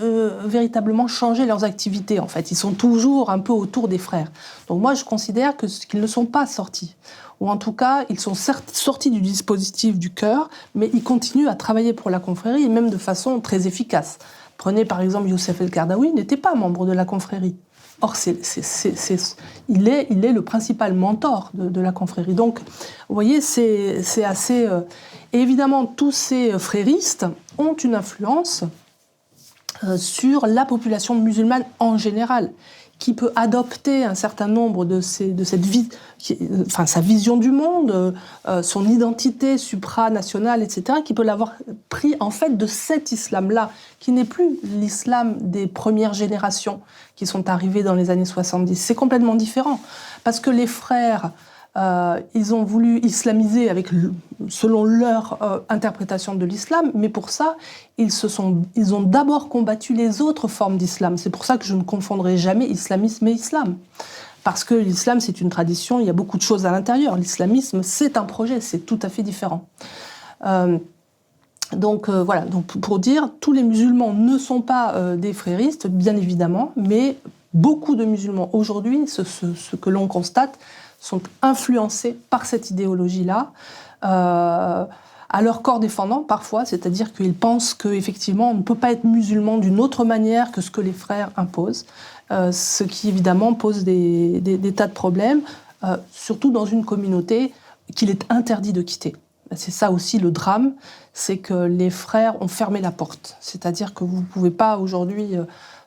véritablement changé leurs activités, en fait. Ils sont toujours un peu autour des frères. Donc moi, je considère qu'ils ne sont pas sortis. Ou en tout cas, ils sont sortis du dispositif du cœur, mais ils continuent à travailler pour la confrérie, et même de façon très efficace. Prenez par exemple Youssef El-Kardaoui, il n'était pas membre de la confrérie. Or, il est le principal mentor de la confrérie. Donc, vous voyez, c'est assez... Et évidemment, tous ces fréristes ont une influence sur la population musulmane en général, qui peut adopter un certain nombre de cette vie, sa vision du monde, son identité supranationale, etc., qui peut l'avoir pris en fait de cet islam-là, qui n'est plus l'islam des premières générations qui sont arrivées dans les années 70. C'est complètement différent, parce que les frères, ils ont voulu islamiser selon leur interprétation de l'islam, mais pour ça, ils ont d'abord combattu les autres formes d'islam. C'est pour ça que je ne confondrai jamais islamisme et islam. Parce que l'islam, c'est une tradition, il y a beaucoup de choses à l'intérieur. L'islamisme, c'est un projet, c'est tout à fait différent. Donc pour dire, tous les musulmans ne sont pas des fréristes, bien évidemment, mais beaucoup de musulmans aujourd'hui, ce que l'on constate, sont influencés par cette idéologie-là, à leur corps défendant parfois, c'est-à-dire qu'ils pensent qu'effectivement on ne peut pas être musulman d'une autre manière que ce que les frères imposent, ce qui évidemment pose des tas de problèmes, surtout dans une communauté qu'il est interdit de quitter. C'est ça aussi le drame, c'est que les frères ont fermé la porte, c'est-à-dire que vous ne pouvez pas aujourd'hui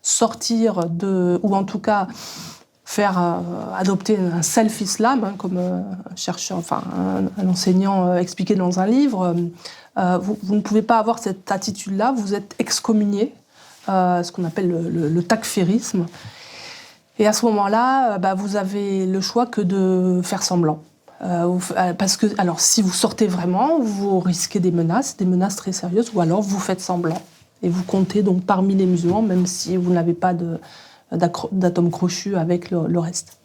sortir ou en tout cas faire adopter un self-islam, comme un enseignant expliqué dans un livre. Vous ne pouvez pas avoir cette attitude-là, vous êtes excommunié, ce qu'on appelle le takfirisme. Et à ce moment-là, vous avez le choix que de faire semblant. Parce que, alors, si vous sortez vraiment, vous risquez des menaces très sérieuses, ou alors vous faites semblant. Et vous comptez donc parmi les musulmans, même si vous n'avez pas d'atome crochu avec le reste.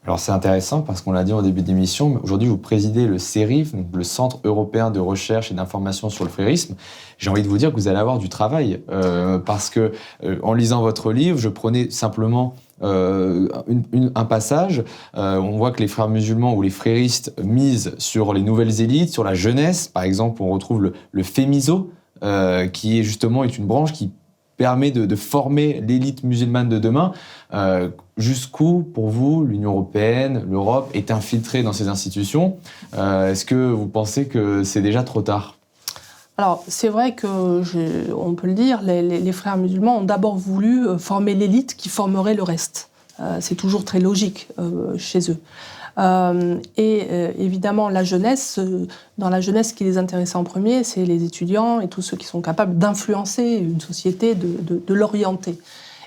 Alors c'est intéressant parce qu'on l'a dit au début de l'émission, mais aujourd'hui vous présidez le CERIF, donc le Centre européen de recherche et d'information sur le frérisme. J'ai envie de vous dire que vous allez avoir du travail parce que en lisant votre livre, je prenais simplement un passage. On voit que les frères musulmans ou les fréristes misent sur les nouvelles élites, sur la jeunesse. Par exemple, on retrouve le FEMISO, qui est une branche qui permet de former l'élite musulmane de demain. Jusqu'où, pour vous, l'Union européenne, l'Europe est infiltrée dans ces institutions? Est-ce que vous pensez que c'est déjà trop tard? Alors, c'est vrai on peut le dire, les frères musulmans ont d'abord voulu former l'élite qui formerait le reste. C'est toujours très logique chez eux. Évidemment, la jeunesse, dans la jeunesse, ce qui les intéressait en premier, c'est les étudiants et tous ceux qui sont capables d'influencer une société, de l'orienter.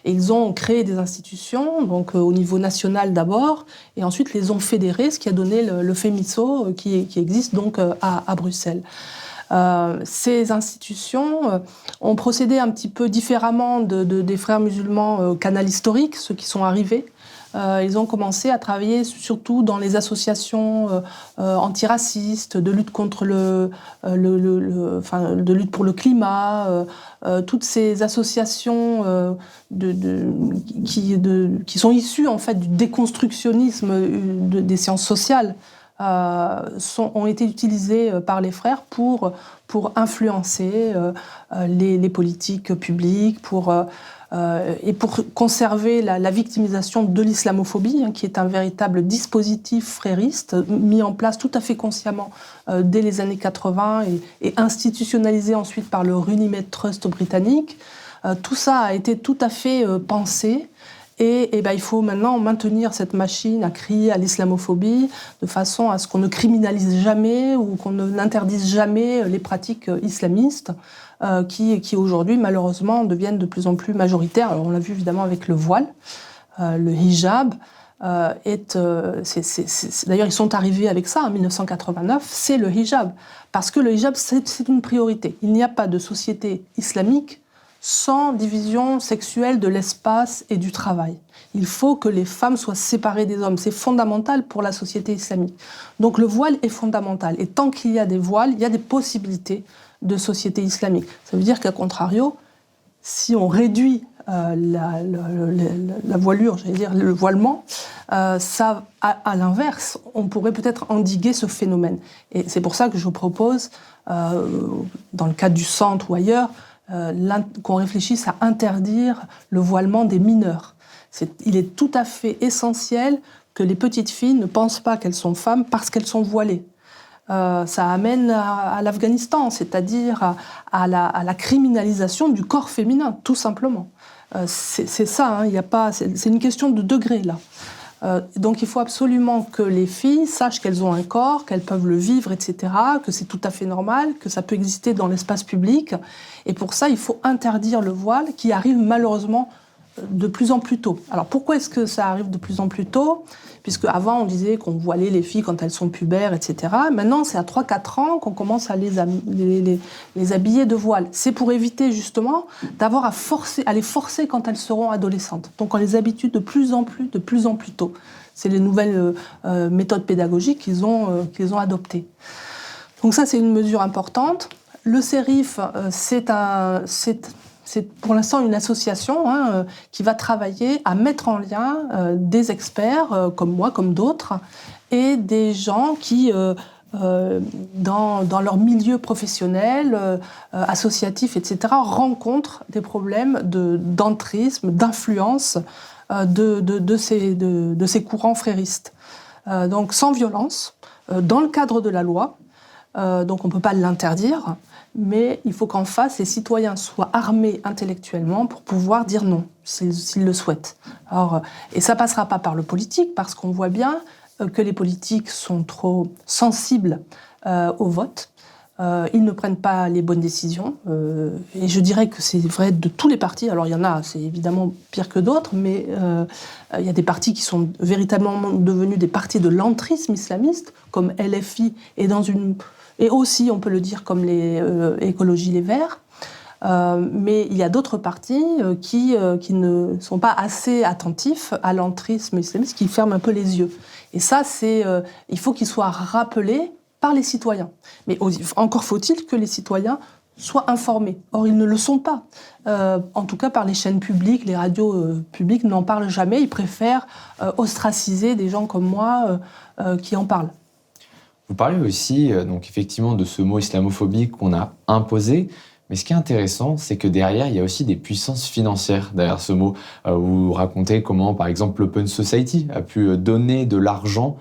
Et ils ont créé des institutions, donc au niveau national d'abord, et ensuite les ont fédérées, ce qui a donné le FEMISO qui existe donc à Bruxelles. Ces institutions ont procédé un petit peu différemment des frères musulmans canal historiques, ceux qui sont arrivés. Ils ont commencé à travailler surtout dans les associations antiracistes, de lutte contre de lutte pour le climat, toutes ces associations qui sont issues en fait du déconstructionnisme des sciences sociales. Ont été utilisés par les frères pour influencer les politiques publiques, et pour conserver la victimisation de l'islamophobie, qui est un véritable dispositif frériste mis en place tout à fait consciemment dès les années 80 et institutionnalisé ensuite par le Runnymede Trust britannique. Tout ça a été tout à fait pensé. Et il faut maintenant maintenir cette machine à crier à l'islamophobie de façon à ce qu'on ne criminalise jamais ou qu'on n'interdise jamais les pratiques islamistes qui aujourd'hui, malheureusement, deviennent de plus en plus majoritaires. Alors, on l'a vu évidemment avec le voile, le hijab. D'ailleurs, ils sont arrivés avec ça en 1989, c'est le hijab. Parce que le hijab, c'est une priorité. Il n'y a pas de société islamique sans division sexuelle de l'espace et du travail. Il faut que les femmes soient séparées des hommes. C'est fondamental pour la société islamique. Donc le voile est fondamental. Et tant qu'il y a des voiles, il y a des possibilités de société islamique. Ça veut dire qu'à contrario, si on réduit la voilure, j'allais dire le voilement, ça, à l'inverse, on pourrait peut-être endiguer ce phénomène. Et c'est pour ça que je propose, dans le cadre du centre ou ailleurs, qu'on réfléchisse à interdire le voilement des mineurs. Il est tout à fait essentiel que les petites filles ne pensent pas qu'elles sont femmes parce qu'elles sont voilées. ça amène à l'Afghanistan, c'est-à-dire à la criminalisation du corps féminin, tout simplement. C'est ça, hein, c'est une question de degré, là. Donc il faut absolument que les filles sachent qu'elles ont un corps, qu'elles peuvent le vivre, etc., que c'est tout à fait normal, que ça peut exister dans l'espace public. Et pour ça, il faut interdire le voile qui arrive malheureusement de plus en plus tôt. Alors pourquoi est-ce que ça arrive de plus en plus tôt ? Puisque avant on disait qu'on voilait les filles quand elles sont pubères, etc. Maintenant c'est à 3-4 ans qu'on commence à les habiller de voile. C'est pour éviter justement d'avoir à les forcer quand elles seront adolescentes. Donc on les habitue de plus en plus tôt. C'est les nouvelles méthodes pédagogiques qu'ils ont adoptées. Donc ça c'est une mesure importante. Le CERIF, c'est pour l'instant une association qui va travailler à mettre en lien des experts comme moi, comme d'autres, et des gens qui, dans leur milieu professionnel, associatif, etc., rencontrent des problèmes d'entrisme, d'influence de ces courants fréristes. Donc sans violence, dans le cadre de la loi, donc on ne peut pas l'interdire, mais il faut qu'en face, les citoyens soient armés intellectuellement pour pouvoir dire non, s'ils le souhaitent. Alors, et ça ne passera pas par le politique, parce qu'on voit bien que les politiques sont trop sensibles au vote. Ils ne prennent pas les bonnes décisions. Et je dirais que c'est vrai de tous les partis. Alors il y en a, c'est évidemment pire que d'autres, mais il y a des partis qui sont véritablement devenus des partis de l'entrisme islamiste, comme LFI, et aussi, on peut le dire, comme les écologies, les Verts. Mais il y a d'autres partis qui ne sont pas assez attentifs à l'entrisme islamiste, qui ferment un peu les yeux. Et ça, il faut qu'ils soient rappelés par les citoyens. Mais encore faut-il que les citoyens soient informés. Or, ils ne le sont pas. En tout cas, par les chaînes publiques, les radios publiques n'en parlent jamais. Ils préfèrent ostraciser des gens comme moi qui en parlent. Vous parlez aussi, donc effectivement, de ce mot islamophobique qu'on a imposé. Mais ce qui est intéressant, c'est que derrière, il y a aussi des puissances financières derrière ce mot. Vous racontez comment, par exemple, l'Open Society a pu donner de l'argent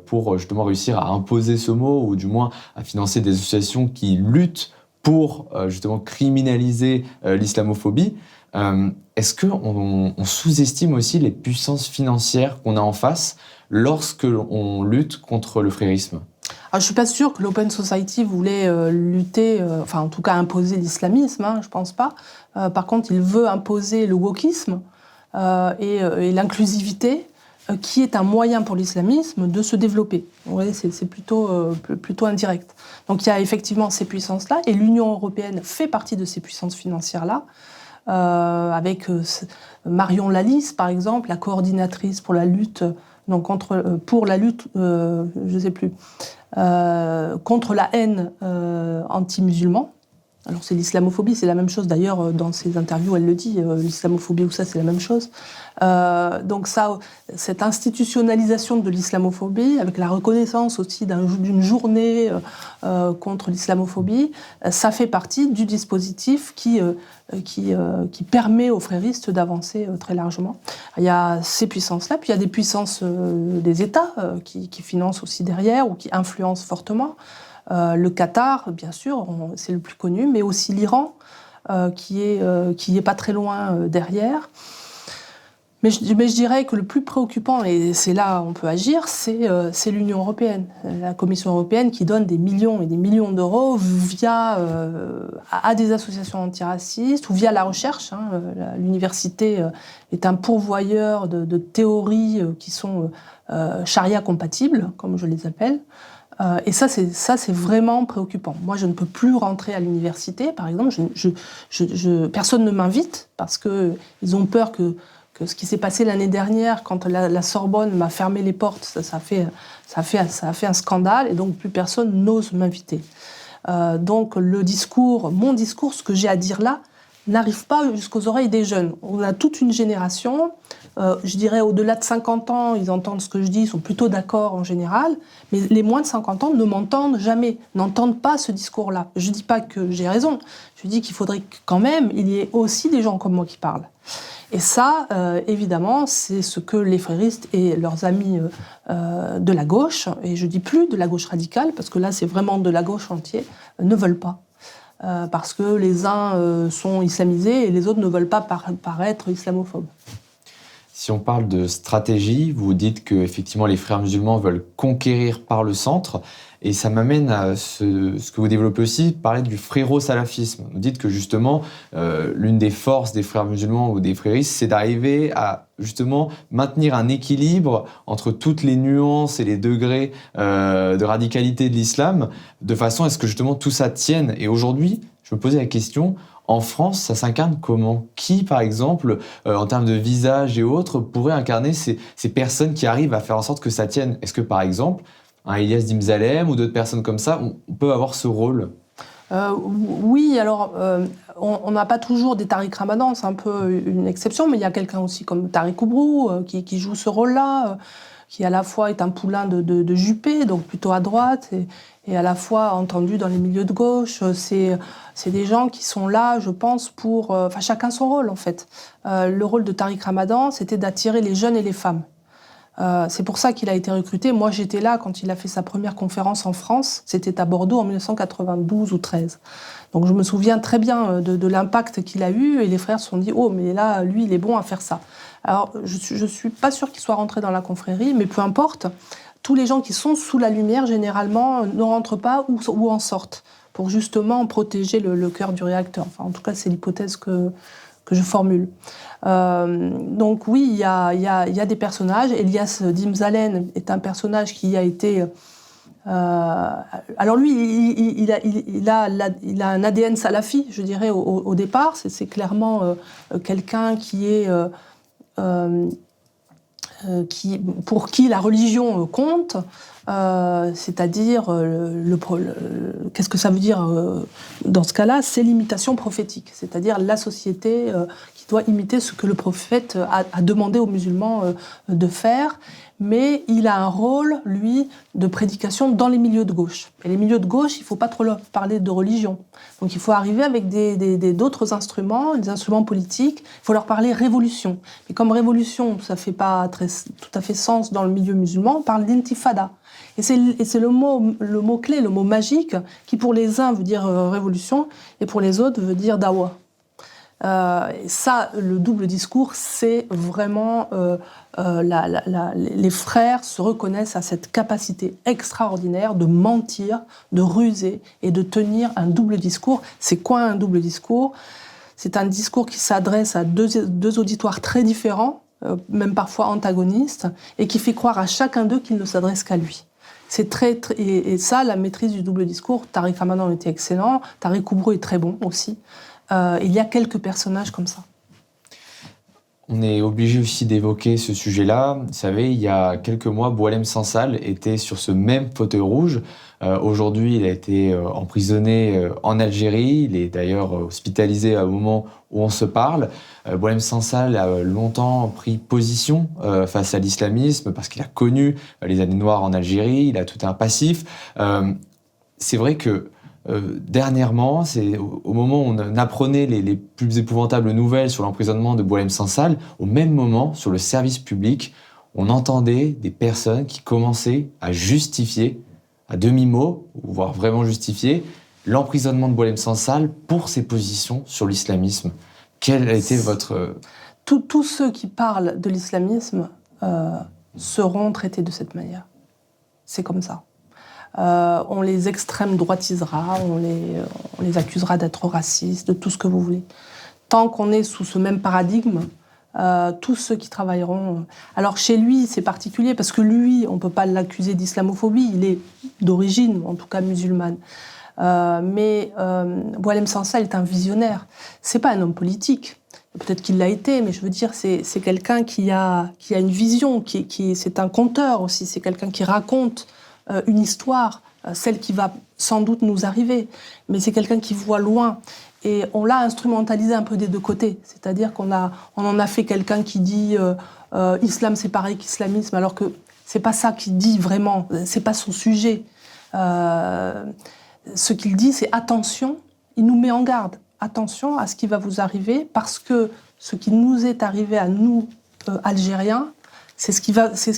pour justement réussir à imposer ce mot, ou du moins à financer des associations qui luttent pour justement criminaliser l'islamophobie. Est-ce qu'on sous-estime aussi les puissances financières qu'on a en face lorsque l'on lutte contre le frérisme ? Alors, je ne suis pas sûre que l'Open Society voulait lutter, enfin en tout cas imposer l'islamisme, je ne pense pas. Par contre, il veut imposer le wokisme et l'inclusivité, qui est un moyen pour l'islamisme de se développer. Vous voyez, c'est plutôt indirect. Donc il y a effectivement ces puissances-là, et l'Union européenne fait partie de ces puissances financières-là, avec Marion Lalisse, par exemple, la coordinatrice pour la lutte... contre la haine anti-musulman. Alors c'est l'islamophobie, c'est la même chose. D'ailleurs, dans ses interviews, elle le dit, l'islamophobie ou ça, c'est la même chose. Donc ça, cette institutionnalisation de l'islamophobie, avec la reconnaissance aussi d'une journée contre l'islamophobie, ça fait partie du dispositif qui permet aux fréristes d'avancer très largement. Il y a ces puissances-là, puis il y a des puissances des États qui financent aussi derrière ou qui influencent fortement. Le Qatar, bien sûr, c'est le plus connu, mais aussi l'Iran, qui est pas très loin derrière. Mais je dirais que le plus préoccupant, et c'est là où on peut agir, c'est l'Union européenne, la Commission européenne qui donne des millions et des millions d'euros à des associations antiracistes ou via la recherche. L'université est un pourvoyeur de théories qui sont charia compatibles, comme je les appelle. Et ça, c'est vraiment préoccupant. Moi, je ne peux plus rentrer à l'université, par exemple. Personne ne m'invite parce qu'ils ont peur que ce qui s'est passé l'année dernière, quand la Sorbonne m'a fermé les portes, ça a fait un scandale, et donc plus personne n'ose m'inviter. Donc mon discours, ce que j'ai à dire là, n'arrive pas jusqu'aux oreilles des jeunes. On a toute une génération je dirais au-delà de 50 ans, ils entendent ce que je dis, ils sont plutôt d'accord en général, mais les moins de 50 ans ne m'entendent jamais, n'entendent pas ce discours-là. Je ne dis pas que j'ai raison, je dis qu'il faudrait quand même il y ait aussi des gens comme moi qui parlent. Et ça, évidemment, c'est ce que les fréristes et leurs amis de la gauche, et je dis plus de la gauche radicale, parce que là c'est vraiment de la gauche entière, ne veulent pas. Parce que les uns sont islamisés et les autres ne veulent pas paraître islamophobes. Si on parle de stratégie, vous dites que effectivement les frères musulmans veulent conquérir par le centre, et ça m'amène à ce que vous développez aussi, parler du fréro-salafisme. Vous dites que justement l'une des forces des frères musulmans ou des fréristes, c'est d'arriver à justement maintenir un équilibre entre toutes les nuances et les degrés de radicalité de l'islam, de façon à ce que justement tout ça tienne. Et aujourd'hui, je me posais la question. En France, ça s'incarne comment ? Qui, par exemple, en termes de visage et autres, pourrait incarner ces personnes qui arrivent à faire en sorte que ça tienne ? Est-ce que, par exemple, un Elias Dimzalem ou d'autres personnes comme ça, on peut avoir ce rôle ? Oui, alors, on n'a pas toujours des Tariq Ramadan, c'est un peu une exception, mais il y a quelqu'un aussi comme Tariq Oubrou qui joue ce rôle-là, qui à la fois est un poulain de Juppé, donc plutôt à droite, et à la fois entendu dans les milieux de gauche. C'est des gens qui sont là, je pense, pour... Enfin, chacun son rôle, en fait. Le rôle de Tariq Ramadan, c'était d'attirer les jeunes et les femmes. C'est pour ça qu'il a été recruté. Moi, j'étais là quand il a fait sa première conférence en France. C'était à Bordeaux en 1992 ou 13. Donc, je me souviens très bien de l'impact qu'il a eu. Et les frères se sont dit « Oh, mais là, lui, il est bon à faire ça ». Alors, je suis pas sûre qu'il soit rentré dans la confrérie, mais peu importe. Tous les gens qui sont sous la lumière, généralement, ne rentrent pas ou en sortent, pour justement protéger le cœur du réacteur. Enfin, en tout cas, c'est l'hypothèse que je formule. Donc oui, il y a des personnages. Elias Dimzalem est un personnage qui a été... alors lui, il a un ADN salafi, je dirais, au départ. C'est clairement quelqu'un qui est... pour qui la religion compte, c'est-à-dire, qu'est-ce que ça veut dire dans ce cas-là ? C'est l'imitation prophétique, c'est-à-dire la société qui doit imiter ce que le prophète a demandé aux musulmans de faire, mais il a un rôle, lui, de prédication dans les milieux de gauche. Et les milieux de gauche, il ne faut pas trop leur parler de religion. Donc il faut arriver avec d'autres instruments, des instruments politiques, il faut leur parler révolution. Mais comme révolution, ça ne fait pas tout à fait sens dans le milieu musulman, on parle d'intifada. Et c'est le mot-clé, le mot magique, qui pour les uns veut dire révolution, et pour les autres veut dire dawa. Ça, le double discours, c'est vraiment... les frères se reconnaissent à cette capacité extraordinaire de mentir, de ruser et de tenir un double discours. C'est quoi un double discours ? C'est un discours qui s'adresse à deux auditoires très différents, même parfois antagonistes, et qui fait croire à chacun d'eux qu'il ne s'adresse qu'à lui. C'est et ça, la maîtrise du double discours, Tariq Ramadan était excellent, Tariq Oubrou est très bon aussi. Il y a quelques personnages comme ça. On est obligé aussi d'évoquer ce sujet-là. Vous savez, il y a quelques mois, Boualem Sansal était sur ce même fauteuil rouge. Aujourd'hui, il a été emprisonné en Algérie. Il est d'ailleurs hospitalisé au moment où on se parle. Boualem Sansal a longtemps pris position face à l'islamisme parce qu'il a connu les années noires en Algérie. Il a tout un passif. C'est vrai que dernièrement, c'est au moment où on apprenait les plus épouvantables nouvelles sur l'emprisonnement de Boualem Sansal, au même moment, sur le service public, on entendait des personnes qui commençaient à justifier, à demi-mot, voire vraiment justifier, l'emprisonnement de Boualem Sansal pour ses positions sur l'islamisme. Quel a été votre... Tous ceux qui parlent de l'islamisme seront traités de cette manière. C'est comme ça. On les extrême droitisera, on les accusera d'être racistes, de tout ce que vous voulez. Tant qu'on est sous ce même paradigme, tous ceux qui travailleront... Alors chez lui, c'est particulier, parce que lui, on ne peut pas l'accuser d'islamophobie, il est d'origine, en tout cas musulmane. Mais Boualem Sansal est un visionnaire. C'est pas un homme politique. Peut-être qu'il l'a été, mais je veux dire, c'est quelqu'un qui a une vision, c'est un conteur aussi, c'est quelqu'un qui raconte une histoire, celle qui va sans doute nous arriver, mais c'est quelqu'un qui voit loin. Et on l'a instrumentalisé un peu des deux côtés, c'est-à-dire qu'on en a fait quelqu'un qui dit islam c'est pareil qu'islamisme, alors que c'est pas ça qu'il dit vraiment, c'est pas son sujet. Ce qu'il dit, c'est attention, il nous met en garde, attention à ce qui va vous arriver, parce que ce qui nous est arrivé à nous, Algériens, c'est ce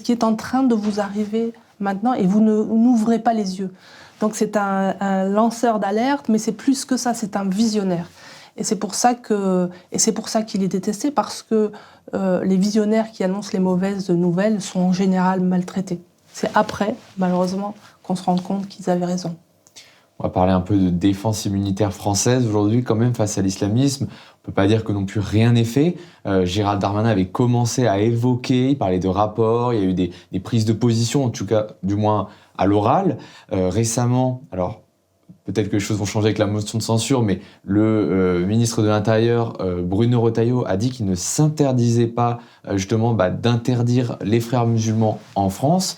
qui est en train de vous arriver maintenant, et vous n'ouvrez pas les yeux. Donc c'est un lanceur d'alerte, mais c'est plus que ça, c'est un visionnaire. Et c'est pour ça qu'il est détesté, parce que les visionnaires qui annoncent les mauvaises nouvelles sont en général maltraités. C'est après, malheureusement, qu'on se rend compte qu'ils avaient raison. On va parler un peu de défense immunitaire française aujourd'hui, quand même, face à l'islamisme. On ne peut pas dire que non plus rien n'est fait. Gérald Darmanin avait commencé à évoquer, il parlait de rapports, il y a eu des prises de position, en tout cas, du moins à l'oral. Récemment, alors peut-être que les choses vont changer avec la motion de censure, mais le ministre de l'Intérieur, Bruno Retailleau, a dit qu'il ne s'interdisait pas justement d'interdire les frères musulmans en France.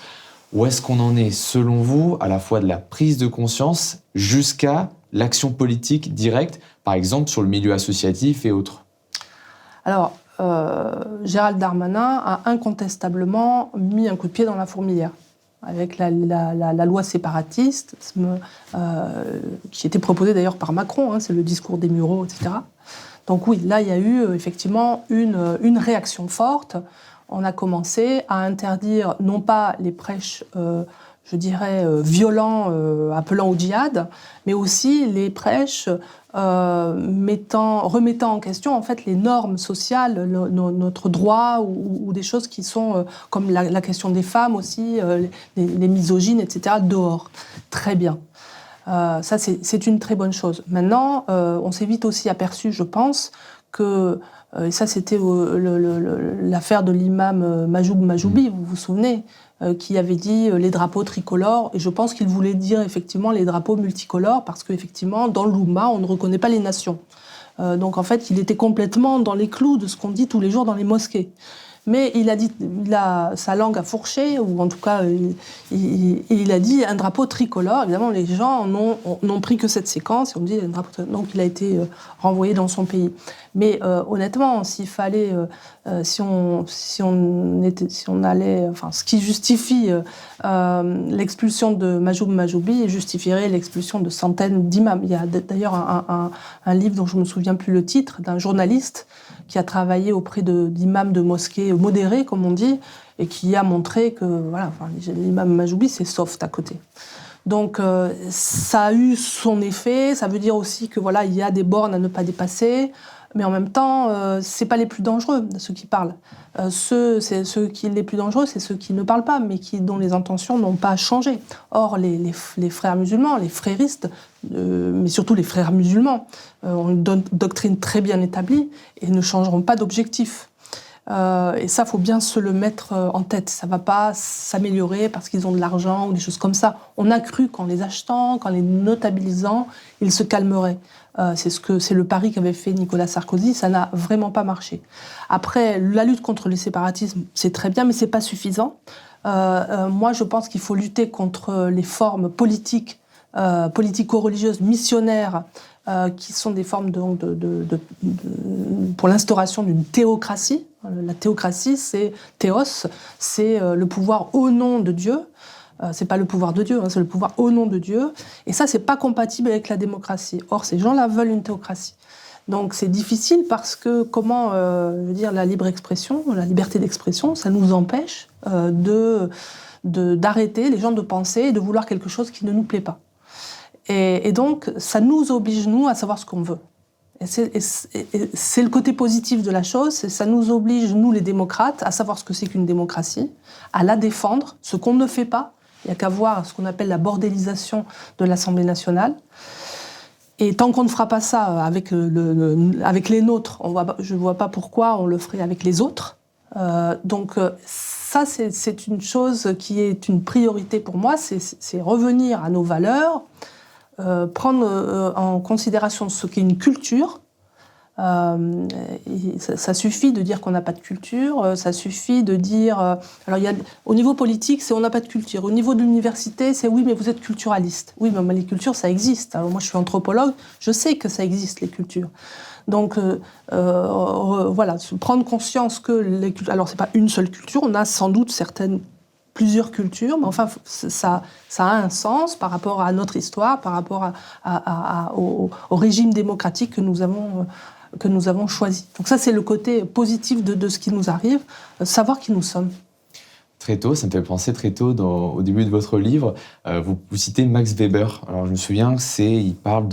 Où est-ce qu'on en est, selon vous, à la fois de la prise de conscience jusqu'à l'action politique directe, par exemple sur le milieu associatif et autres? Alors, Gérald Darmanin a incontestablement mis un coup de pied dans la fourmilière, avec la loi séparatiste, qui était proposée d'ailleurs par Macron, c'est le discours des Mureaux, etc. Donc oui, là, il y a eu effectivement une réaction forte. On a commencé à interdire non pas les prêches, je dirais, violents, appelant au djihad, mais aussi les prêches remettant en question en fait les normes sociales, notre droit, ou des choses qui sont comme la question des femmes aussi, les misogynes, etc. dehors. Très bien. Ça, c'est une très bonne chose. Maintenant, on s'est vite aussi aperçu, je pense, que et ça, c'était l'affaire de l'imam Majoub Majoubi, vous vous souvenez, qui avait dit les drapeaux tricolores, et je pense qu'il voulait dire effectivement les drapeaux multicolores, parce qu'effectivement, dans l'Oumma, on ne reconnaît pas les nations. Donc en fait, il était complètement dans les clous de ce qu'on dit tous les jours dans les mosquées. Mais il a sa langue a fourché, ou en tout cas, il a dit un drapeau tricolore. Évidemment, les gens n'ont pris que cette séquence, et on dit un drapeau tricolore. Donc il a été renvoyé dans son pays. Mais honnêtement, s'il fallait, si on allait, enfin, ce qui justifie l'expulsion de Majoub Majoubi justifierait l'expulsion de centaines d'imams. Il y a d'ailleurs un livre dont je ne me souviens plus le titre, d'un journaliste qui a travaillé auprès d'imams de mosquées modérées, comme on dit, et qui a montré que voilà, enfin, l'imam Majoubi, c'est soft à côté. Donc ça a eu son effet. Ça veut dire aussi que voilà, il y a des bornes à ne pas dépasser, mais en même temps, c'est pas les plus dangereux ceux qui parlent. Ceux qui les plus dangereux, c'est ceux qui ne parlent pas, mais dont les intentions n'ont pas changé. Or, les frères musulmans, les fréristes, mais surtout les frères musulmans, ont une doctrine très bien établie et ne changeront pas d'objectif. Et ça, faut bien se le mettre en tête. Ça va pas s'améliorer parce qu'ils ont de l'argent ou des choses comme ça. On a cru qu'en les achetant, qu'en les notabilisant, ils se calmeraient. C'est le pari qu'avait fait Nicolas Sarkozy. Ça n'a vraiment pas marché. Après, la lutte contre le séparatisme, c'est très bien, mais c'est pas suffisant. Moi, je pense qu'il faut lutter contre les formes politiques, politico-religieuses, missionnaires, qui sont des formes pour l'instauration d'une théocratie. La théocratie, c'est théos, c'est le pouvoir au nom de Dieu. C'est pas le pouvoir de Dieu, c'est le pouvoir au nom de Dieu. Et ça, c'est pas compatible avec la démocratie. Or, ces gens-là veulent une théocratie. Donc, c'est difficile parce que la libre expression, la liberté d'expression, ça nous empêche d'arrêter les gens de penser et de vouloir quelque chose qui ne nous plaît pas. Et donc, ça nous oblige, nous, à savoir ce qu'on veut. Et c'est le côté positif de la chose, ça nous oblige, nous les démocrates, à savoir ce que c'est qu'une démocratie, à la défendre, ce qu'on ne fait pas. Il n'y a qu'à voir ce qu'on appelle la bordélisation de l'Assemblée nationale. Et tant qu'on ne fera pas ça avec les nôtres, je ne vois pas pourquoi on le ferait avec les autres. Donc ça, c'est une chose qui est une priorité pour moi, c'est revenir à nos valeurs, prendre en considération ce qu'est une culture, Ça suffit de dire qu'on n'a pas de culture, ça suffit de dire... alors, au niveau politique, c'est on n'a pas de culture. Au niveau de l'université, c'est oui, mais vous êtes culturaliste. Oui, mais les cultures, ça existe. Alors, moi, je suis anthropologue, je sais que ça existe, les cultures. Donc, voilà, prendre conscience que les cultures... Alors, c'est pas une seule culture, on a sans doute plusieurs cultures, mais enfin, ça a un sens par rapport à notre histoire, par rapport au régime démocratique que nous avons choisi. Donc ça, c'est le côté positif de ce qui nous arrive, savoir qui nous sommes. Très tôt, ça me fait penser très tôt, au début de votre livre, vous citez Max Weber. Alors je me souviens que il parle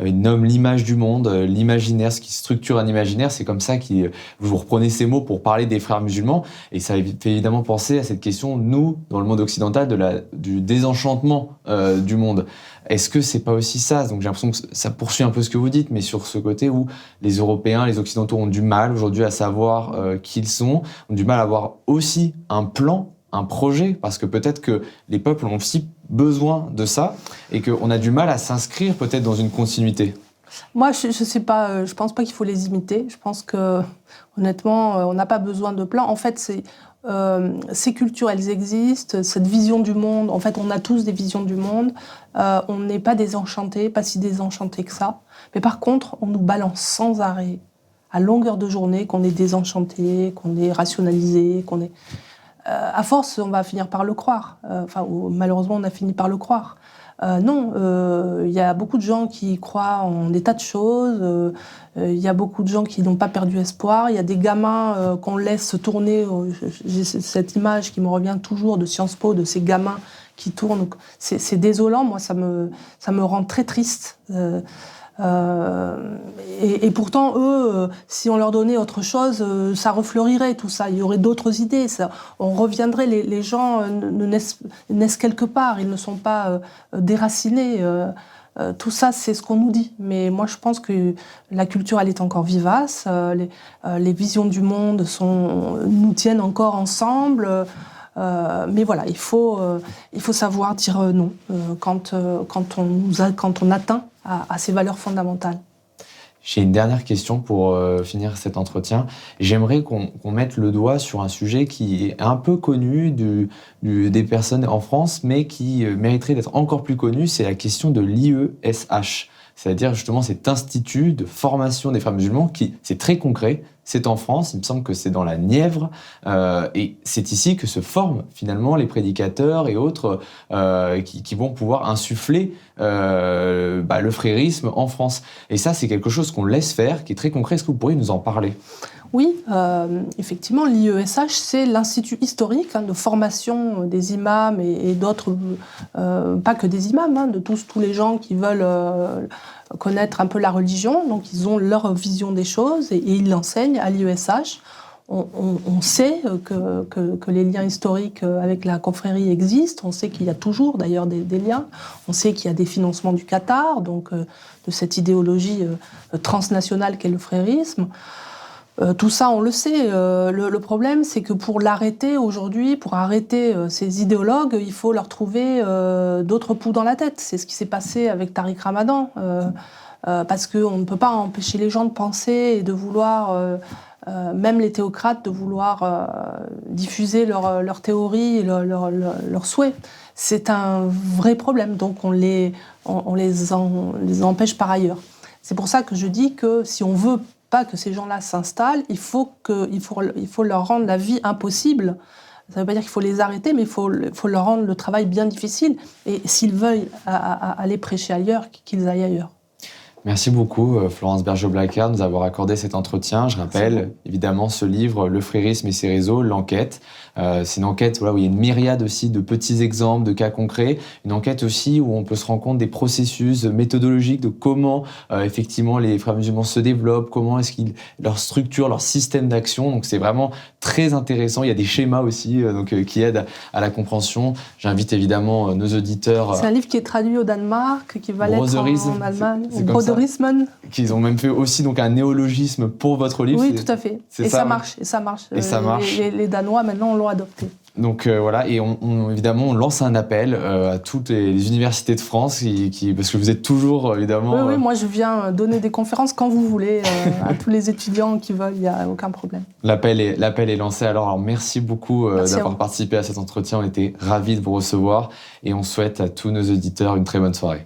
il nomme l'image du monde, l'imaginaire, ce qui structure un imaginaire. C'est comme ça que vous reprenez ces mots pour parler des frères musulmans. Et ça fait évidemment penser à cette question, nous, dans le monde occidental, du désenchantement du monde. Est-ce que c'est pas aussi ça? Donc j'ai l'impression que ça poursuit un peu ce que vous dites, mais sur ce côté où les Européens, les Occidentaux ont du mal aujourd'hui à savoir qui ils sont, ont du mal à avoir aussi un plan, un projet, parce que peut-être que les peuples ont aussi besoin de ça et qu'on a du mal à s'inscrire peut-être dans une continuité. Moi, je pense pas qu'il faut les imiter. Je pense que, honnêtement, on n'a pas besoin de plan. En fait, ces cultures, elles existent. Cette vision du monde, en fait, on a tous des visions du monde. On n'est pas désenchantés, pas si désenchantés que ça. Mais par contre, on nous balance sans arrêt, à longueur de journée, qu'on est désenchanté, qu'on est rationalisé, qu'on est... à force, on va finir par le croire. Malheureusement, on a fini par le croire. Non, y a beaucoup de gens qui croient en des tas de choses. Il y a beaucoup de gens qui n'ont pas perdu espoir. Il y a des gamins qu'on laisse tourner. J'ai cette image qui me revient toujours de Sciences Po, de ces gamins qui tournent. C'est désolant. Moi, ça me rend très triste. Et pourtant, eux, si on leur donnait autre chose, ça refleurirait tout ça. Il y aurait d'autres idées. On reviendrait. Les gens naissent quelque part. Ils ne sont pas déracinés. Tout ça, c'est ce qu'on nous dit. Mais moi, je pense que la culture, elle est encore vivace. Les visions du monde nous tiennent encore ensemble. Mais voilà, il faut savoir dire non quand on atteint à ces valeurs fondamentales. J'ai une dernière question pour finir cet entretien. J'aimerais qu'on mette le doigt sur un sujet qui est un peu connu des personnes en France, mais qui mériterait d'être encore plus connu, c'est la question de l'IESH. C'est-à-dire justement cet institut de formation des frères musulmans c'est très concret, c'est en France, il me semble que c'est dans la Nièvre, et c'est ici que se forment finalement les prédicateurs et autres qui vont pouvoir insuffler le frérisme en France. Et ça, c'est quelque chose qu'on laisse faire, qui est très concret. Est-ce que vous pourriez nous en parler ? Oui, effectivement, l'IESH, c'est l'institut historique de formation des imams et d'autres, pas que des imams, de tous les gens qui veulent connaître un peu la religion. Donc, ils ont leur vision des choses et ils l'enseignent à l'IESH. On sait que les liens historiques avec la confrérie existent. On sait qu'il y a toujours, d'ailleurs, des liens. On sait qu'il y a des financements du Qatar, donc de cette idéologie transnationale qu'est le frérisme. Tout ça, on le sait. Le problème, c'est que pour l'arrêter aujourd'hui, pour arrêter ces idéologues, il faut leur trouver d'autres poux dans la tête. C'est ce qui s'est passé avec Tariq Ramadan. Parce qu'on ne peut pas empêcher les gens de penser et de vouloir, même les théocrates, de vouloir diffuser leurs théories et leurs souhaits. C'est un vrai problème. Donc on les empêche par ailleurs. C'est pour ça que je dis que si on veut pas que ces gens-là s'installent, il faut leur rendre la vie impossible. Ça ne veut pas dire qu'il faut les arrêter, mais il faut leur rendre le travail bien difficile. Et s'ils veulent aller prêcher ailleurs, qu'ils aillent ailleurs. Merci beaucoup, Florence Bergeaud-Blackard, de nous avoir accordé cet entretien. Je rappelle évidemment ce livre, Le frérisme et ses réseaux, l'enquête. C'est une enquête où il y a une myriade aussi de petits exemples, de cas concrets. Une enquête aussi où on peut se rendre compte des processus méthodologiques de comment effectivement les frères musulmans se développent, comment est-ce qu'ils leur structure, leur système d'action. Donc c'est vraiment très intéressant. Il y a des schémas aussi qui aident à la compréhension. J'invite évidemment nos auditeurs. C'est un livre qui est traduit au Danemark, qui va l'être en Allemagne. Qu'ils ont même fait aussi donc un néologisme pour votre livre. Oui, tout à fait. Et ça marche. Et ça marche. Les Danois maintenant l'ont adopté. Donc voilà, et évidemment, on lance un appel à toutes les universités de France, parce que vous êtes toujours, évidemment... Oui, moi je viens donner des conférences quand vous voulez, à tous les étudiants qui veulent, il n'y a aucun problème. L'appel est lancé. Alors merci beaucoup Merci d'avoir participé à cet entretien, on était ravis de vous recevoir, et on souhaite à tous nos auditeurs une très bonne soirée.